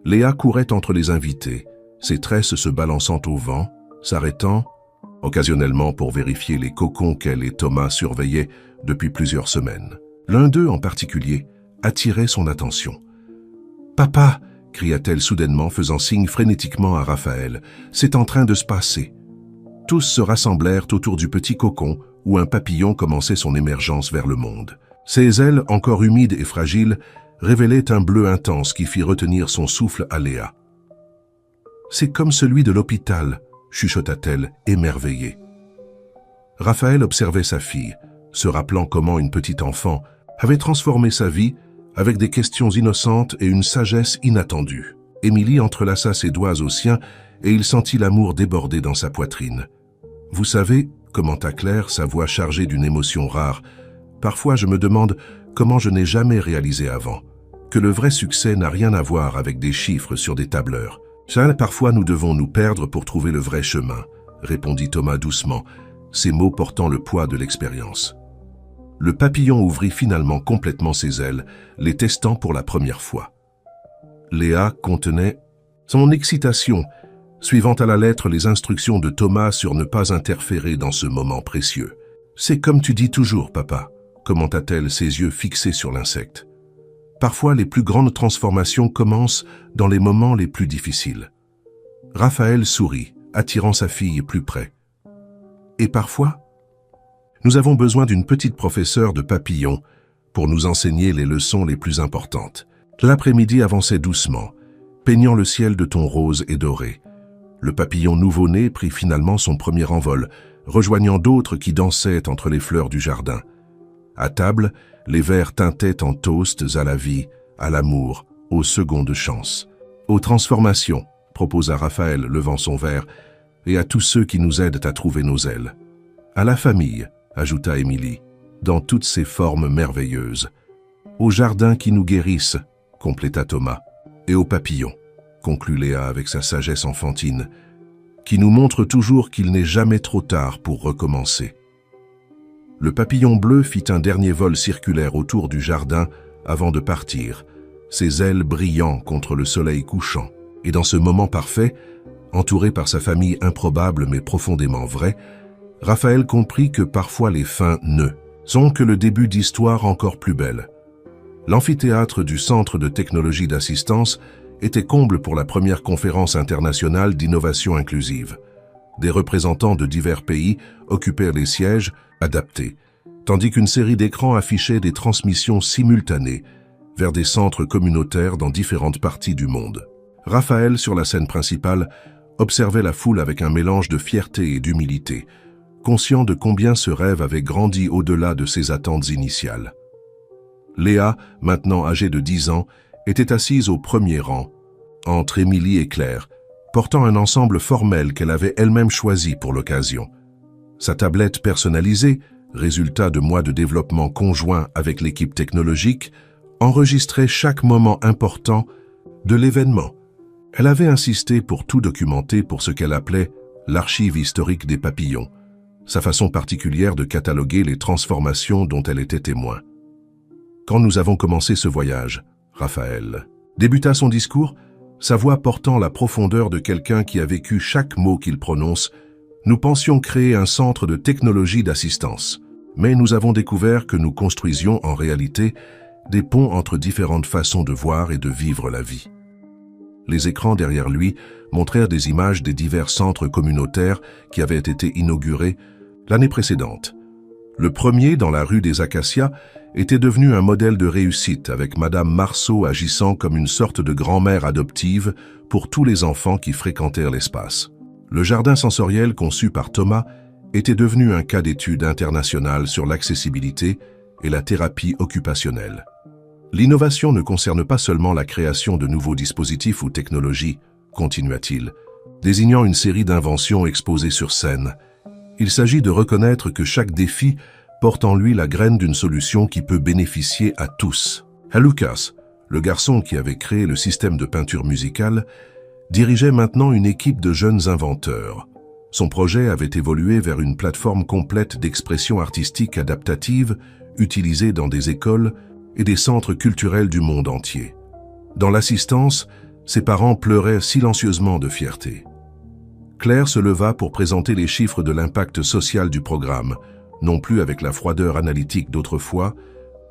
[SPEAKER 1] Léa courait entre les invités, ses tresses se balançant au vent, s'arrêtant, occasionnellement pour vérifier les cocons qu'elle et Thomas surveillaient depuis plusieurs semaines. L'un d'eux en particulier attirait son attention. « Papa !» cria-t-elle soudainement, faisant signe frénétiquement à Raphaël. « C'est en train de se passer. » Tous se rassemblèrent autour du petit cocon où un papillon commençait son émergence vers le monde. Ses ailes, encore humides et fragiles, révélaient un bleu intense qui fit retenir son souffle à Léa. « C'est comme celui de l'hôpital », chuchota-t-elle, émerveillée. Raphaël observait sa fille, se rappelant comment une petite enfant avait transformé sa vie avec des questions innocentes et une sagesse inattendue. Émilie entrelaça ses doigts aux siens et il sentit l'amour déborder dans sa poitrine. « Vous savez, » commenta Claire, sa voix chargée d'une émotion rare, « parfois je me demande comment je n'ai jamais réalisé avant, que le vrai succès n'a rien à voir avec des chiffres sur des tableurs. Seul, parfois nous devons nous perdre pour trouver le vrai chemin, » répondit Thomas doucement, ses mots portant le poids de l'expérience. Le papillon ouvrit finalement complètement ses ailes, les testant pour la première fois. Léa contenait son excitation, suivant à la lettre les instructions de Thomas sur ne pas interférer dans ce moment précieux. « C'est comme tu dis toujours, papa », commenta-t-elle, ses yeux fixés sur l'insecte. « Parfois, les plus grandes transformations commencent dans les moments les plus difficiles. » Raphaël sourit, attirant sa fille plus près. « Et parfois, nous avons besoin d'une petite professeure de papillons pour nous enseigner les leçons les plus importantes. » L'après-midi avançait doucement, peignant le ciel de tons roses et dorés. Le papillon nouveau-né prit finalement son premier envol, rejoignant d'autres qui dansaient entre les fleurs du jardin. À table, les verres tintaient en toasts à la vie, à l'amour, aux secondes chances. « Aux transformations », proposa Raphaël, levant son verre, « et à tous ceux qui nous aident à trouver nos ailes. »« À la famille », ajouta Émilie, « dans toutes ses formes merveilleuses. »« Aux jardins qui nous guérissent », compléta Thomas, « et aux papillons », conclut Léa avec sa sagesse enfantine, « qui nous montre toujours qu'il n'est jamais trop tard pour recommencer. » Le papillon bleu fit un dernier vol circulaire autour du jardin avant de partir, ses ailes brillant contre le soleil couchant. Et dans ce moment parfait, entouré par sa famille improbable mais profondément vraie, Raphaël comprit que parfois les fins ne sont que le début d'histoires encore plus belles. L'amphithéâtre du Centre de technologie d'assistance était comble pour la première conférence internationale d'innovation inclusive. Des représentants de divers pays occupèrent les sièges adaptés, tandis qu'une série d'écrans affichait des transmissions simultanées vers des centres communautaires dans différentes parties du monde. Raphaël, sur la scène principale, observait la foule avec un mélange de fierté et d'humilité, conscient de combien ce rêve avait grandi au-delà de ses attentes initiales. Léa, maintenant âgée de 10 ans, était assise au premier rang, entre Émilie et Claire, portant un ensemble formel qu'elle avait elle-même choisi pour l'occasion. Sa tablette personnalisée, résultat de mois de développement conjoint avec l'équipe technologique, enregistrait chaque moment important de l'événement. Elle avait insisté pour tout documenter pour ce qu'elle appelait l'archive historique des papillons, sa façon particulière de cataloguer les transformations dont elle était témoin. Quand nous avons commencé ce voyage, Raphaël débuta son discours, sa voix portant la profondeur de quelqu'un qui a vécu chaque mot qu'il prononce. Nous pensions créer un centre de technologie d'assistance, mais nous avons découvert que nous construisions en réalité des ponts entre différentes façons de voir et de vivre la vie. Les écrans derrière lui montrèrent des images des divers centres communautaires qui avaient été inaugurés l'année précédente. Le premier, dans la rue des Acacias, était devenu un modèle de réussite avec Madame Marceau agissant comme une sorte de grand-mère adoptive pour tous les enfants qui fréquentèrent l'espace. Le jardin sensoriel conçu par Thomas était devenu un cas d'étude international sur l'accessibilité et la thérapie occupationnelle. L'innovation ne concerne pas seulement la création de nouveaux dispositifs ou technologies, continua-t-il, désignant une série d'inventions exposées sur scène. Il s'agit de reconnaître que chaque défi porte en lui la graine d'une solution qui peut bénéficier à tous. Lucas, le garçon qui avait créé le système de peinture musicale, dirigeait maintenant une équipe de jeunes inventeurs. Son projet avait évolué vers une plateforme complète d'expression artistique adaptative utilisée dans des écoles et des centres culturels du monde entier. Dans l'assistance, ses parents pleuraient silencieusement de fierté. Claire se leva pour présenter les chiffres de l'impact social du programme, non plus avec la froideur analytique d'autrefois,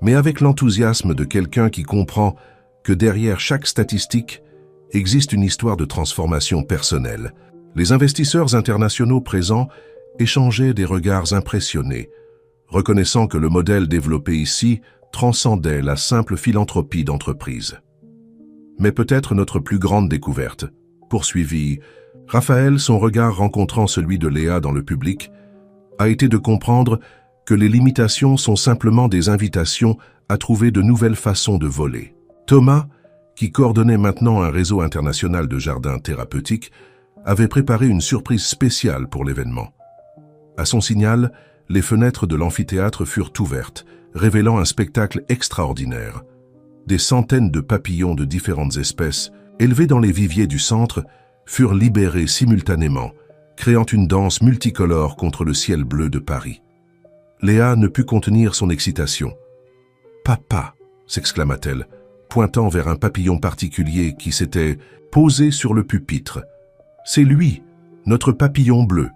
[SPEAKER 1] mais avec l'enthousiasme de quelqu'un qui comprend que derrière chaque statistique existe une histoire de transformation personnelle. Les investisseurs internationaux présents échangeaient des regards impressionnés, reconnaissant que le modèle développé ici transcendait la simple philanthropie d'entreprise. Mais peut-être notre plus grande découverte, poursuivit Raphaël, son regard rencontrant celui de Léa dans le public, a été de comprendre que les limitations sont simplement des invitations à trouver de nouvelles façons de voler. Thomas, qui coordonnait maintenant un réseau international de jardins thérapeutiques, avait préparé une surprise spéciale pour l'événement. À son signal, les fenêtres de l'amphithéâtre furent ouvertes, révélant un spectacle extraordinaire. Des centaines de papillons de différentes espèces, élevés dans les viviers du centre, furent libérés simultanément, créant une danse multicolore contre le ciel bleu de Paris. Léa ne put contenir son excitation. « Papa !» s'exclama-t-elle, pointant vers un papillon particulier qui s'était posé sur le pupitre. « C'est lui, notre papillon bleu !»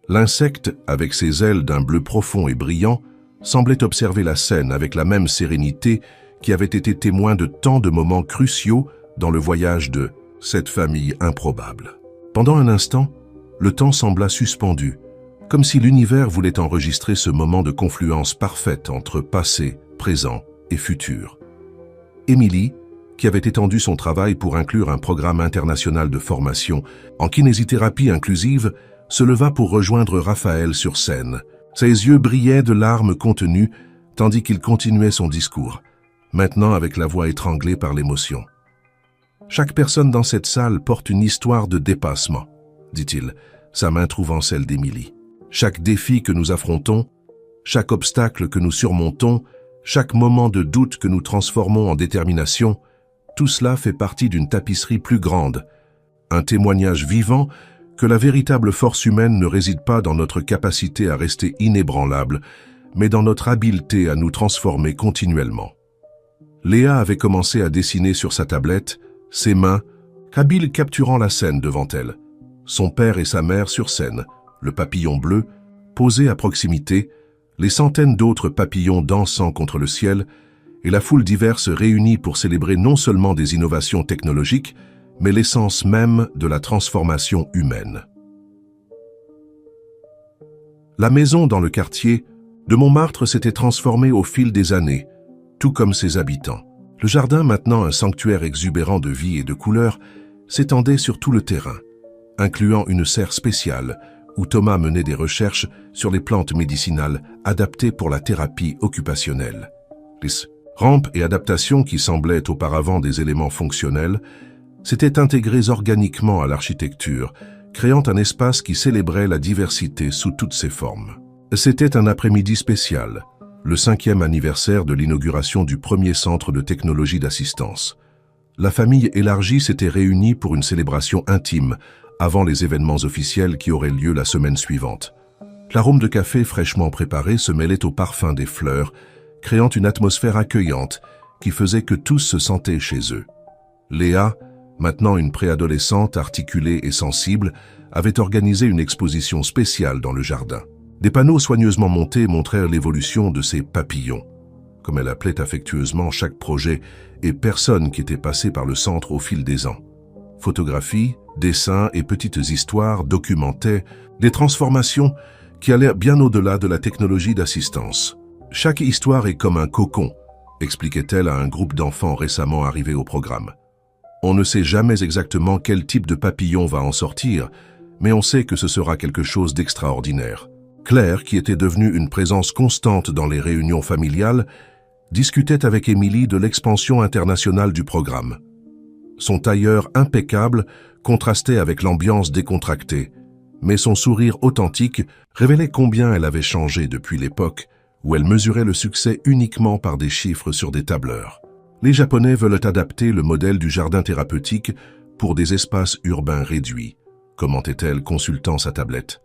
[SPEAKER 1] L'insecte, avec ses ailes d'un bleu profond et brillant, semblait observer la scène avec la même sérénité qui avait été témoin de tant de moments cruciaux dans le voyage de cette famille improbable. Pendant un instant, le temps sembla suspendu, comme si l'univers voulait enregistrer ce moment de confluence parfaite entre passé, présent et futur. Émilie, qui avait étendu son travail pour inclure un programme international de formation en kinésithérapie inclusive, se leva pour rejoindre Raphaël sur scène. Ses yeux brillaient de larmes contenues, tandis qu'il continuait son discours, maintenant avec la voix étranglée par l'émotion. « Chaque personne dans cette salle porte une histoire de dépassement, » dit-il, sa main trouvant celle d'Émilie. « Chaque défi que nous affrontons, chaque obstacle que nous surmontons, chaque moment de doute que nous transformons en détermination, tout cela fait partie d'une tapisserie plus grande, un témoignage vivant que la véritable force humaine ne réside pas dans notre capacité à rester inébranlable, mais dans notre habileté à nous transformer continuellement. » Léa avait commencé à dessiner sur sa tablette, ses mains, habile capturant la scène devant elle. Son père et sa mère sur scène, le papillon bleu, posé à proximité, les centaines d'autres papillons dansant contre le ciel, et la foule diverse réunie pour célébrer non seulement des innovations technologiques, mais l'essence même de la transformation humaine. La maison dans le quartier de Montmartre s'était transformée au fil des années, tout comme ses habitants. Le jardin, maintenant un sanctuaire exubérant de vie et de couleurs, s'étendait sur tout le terrain, incluant une serre spéciale où Thomas menait des recherches sur les plantes médicinales adaptées pour la thérapie occupationnelle. Les rampes et adaptations qui semblaient auparavant des éléments fonctionnels s'étaient intégrés organiquement à l'architecture, créant un espace qui célébrait la diversité sous toutes ses formes. C'était un après-midi spécial, le 5e anniversaire de l'inauguration du premier centre de technologie d'assistance. La famille élargie s'était réunie pour une célébration intime avant les événements officiels qui auraient lieu la semaine suivante. L'arôme de café fraîchement préparé se mêlait au parfum des fleurs, créant une atmosphère accueillante qui faisait que tous se sentaient chez eux. Léa, maintenant une préadolescente articulée et sensible, avait organisé une exposition spéciale dans le jardin. Des panneaux soigneusement montés montrèrent l'évolution de ces papillons, comme elle appelait affectueusement chaque projet et personne qui était passé par le centre au fil des ans. Photographies, dessins et petites histoires documentaient des transformations qui allaient bien au-delà de la technologie d'assistance. Chaque histoire est comme un cocon, expliquait-elle à un groupe d'enfants récemment arrivés au programme. On ne sait jamais exactement quel type de papillon va en sortir, mais on sait que ce sera quelque chose d'extraordinaire. Claire, qui était devenue une présence constante dans les réunions familiales, discutait avec Émilie de l'expansion internationale du programme. Son tailleur impeccable contrastait avec l'ambiance décontractée, mais son sourire authentique révélait combien elle avait changé depuis l'époque où elle mesurait le succès uniquement par des chiffres sur des tableurs. Les Japonais veulent adapter le modèle du jardin thérapeutique pour des espaces urbains réduits, commentait-elle consultant sa tablette.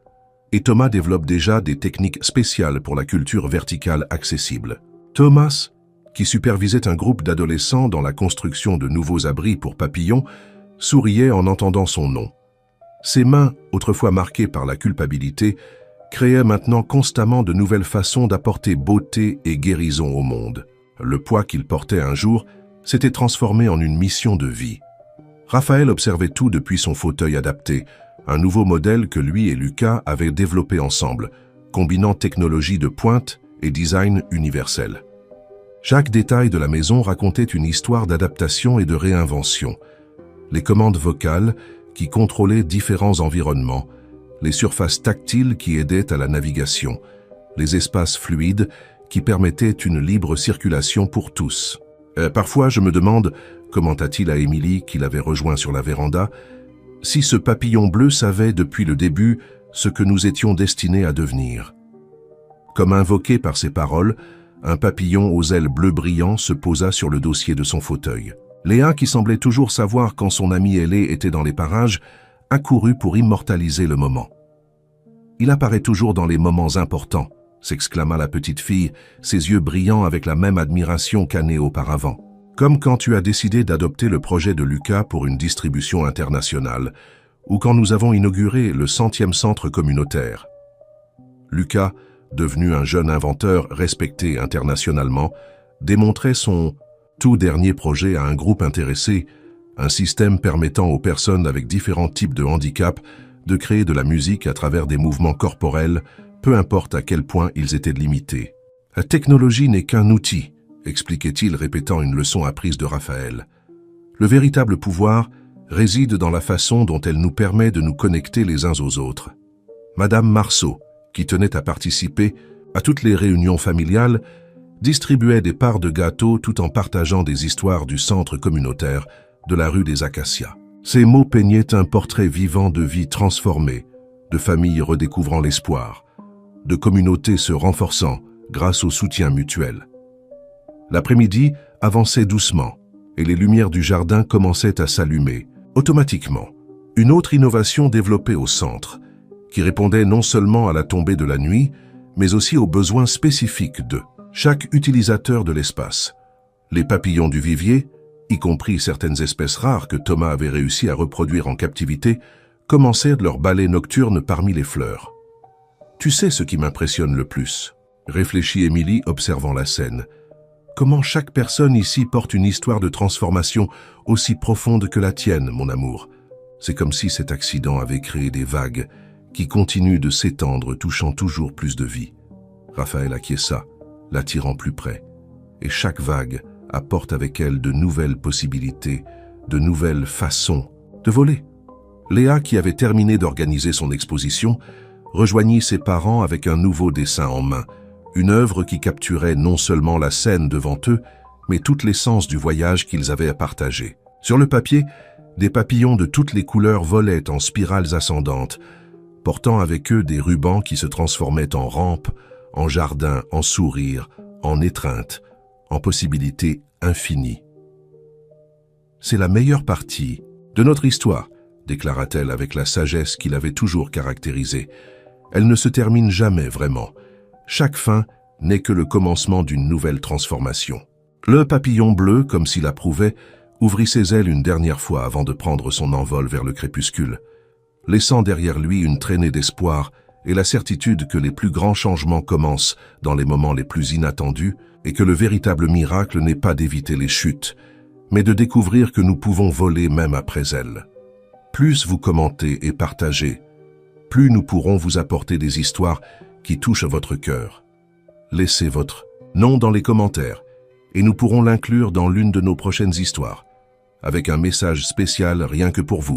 [SPEAKER 1] Et Thomas développe déjà des techniques spéciales pour la culture verticale accessible. Thomas, qui supervisait un groupe d'adolescents dans la construction de nouveaux abris pour papillons, souriait en entendant son nom. Ses mains, autrefois marquées par la culpabilité, créaient maintenant constamment de nouvelles façons d'apporter beauté et guérison au monde. Le poids qu'il portait un jour s'était transformé en une mission de vie. Raphaël observait tout depuis son fauteuil adapté, un nouveau modèle que lui et Lucas avaient développé ensemble, combinant technologie de pointe et design universel. Chaque détail de la maison racontait une histoire d'adaptation et de réinvention. Les commandes vocales qui contrôlaient différents environnements, les surfaces tactiles qui aidaient à la navigation, les espaces fluides qui permettaient une libre circulation pour tous. Parfois, je me demande, commenta-t-il à Émilie qui l'avait rejoint sur la véranda, si ce papillon bleu savait depuis le début ce que nous étions destinés à devenir. Comme invoqué par ces paroles, un papillon aux ailes bleu brillant se posa sur le dossier de son fauteuil. Léa, qui semblait toujours savoir quand son amie ailée était dans les parages, accourut pour immortaliser le moment. « Il apparaît toujours dans les moments importants », s'exclama la petite fille, ses yeux brillant avec la même admiration qu'année auparavant. « Comme quand tu as décidé d'adopter le projet de Lucas pour une distribution internationale, ou quand nous avons inauguré le 100e centre communautaire. » Lucas, devenu un jeune inventeur respecté internationalement, démontrait son tout dernier projet à un groupe intéressé, un système permettant aux personnes avec différents types de handicap de créer de la musique à travers des mouvements corporels, peu importe à quel point ils étaient limités. « La technologie n'est qu'un outil », expliquait-il répétant une leçon apprise de Raphaël. « Le véritable pouvoir réside dans la façon dont elle nous permet de nous connecter les uns aux autres. » Madame Marceau, qui tenait à participer à toutes les réunions familiales, distribuait des parts de gâteau tout en partageant des histoires du centre communautaire de la rue des Acacias. Ces mots peignaient un portrait vivant de vie transformée, de familles redécouvrant l'espoir, de communautés se renforçant grâce au soutien mutuel. L'après-midi avançait doucement et les lumières du jardin commençaient à s'allumer. Automatiquement, une autre innovation développée au centre, qui répondait non seulement à la tombée de la nuit, mais aussi aux besoins spécifiques de chaque utilisateur de l'espace. Les papillons du vivier, y compris certaines espèces rares que Thomas avait réussi à reproduire en captivité, commençaient leur balai nocturne parmi les fleurs. « Tu sais ce qui m'impressionne le plus ?» réfléchit Émilie, observant la scène. « Comment chaque personne ici porte une histoire de transformation aussi profonde que la tienne, mon amour. C'est comme si cet accident avait créé des vagues qui continuent de s'étendre, touchant toujours plus de vie. » Raphaël acquiesça, l'attirant plus près. Et chaque vague apporte avec elle de nouvelles possibilités, de nouvelles façons de voler. Léa, qui avait terminé d'organiser son exposition, rejoignit ses parents avec un nouveau dessin en main, une œuvre qui capturait non seulement la scène devant eux, mais toute l'essence du voyage qu'ils avaient à partager. Sur le papier, des papillons de toutes les couleurs volaient en spirales ascendantes, portant avec eux des rubans qui se transformaient en rampes, en jardins, en sourires, en étreintes, en possibilités infinies. « C'est la meilleure partie de notre histoire », déclara-t-elle avec la sagesse qui l'avait toujours caractérisée. « Elle ne se termine jamais vraiment. Chaque fin n'est que le commencement d'une nouvelle transformation. » Le papillon bleu, comme s'il approuvait, ouvrit ses ailes une dernière fois avant de prendre son envol vers le crépuscule, laissant derrière lui une traînée d'espoir et la certitude que les plus grands changements commencent dans les moments les plus inattendus et que le véritable miracle n'est pas d'éviter les chutes, mais de découvrir que nous pouvons voler même après elles. Plus vous commentez et partagez, plus nous pourrons vous apporter des histoires qui touchent à votre cœur. Laissez votre nom dans les commentaires et nous pourrons l'inclure dans l'une de nos prochaines histoires, avec un message spécial rien que pour vous.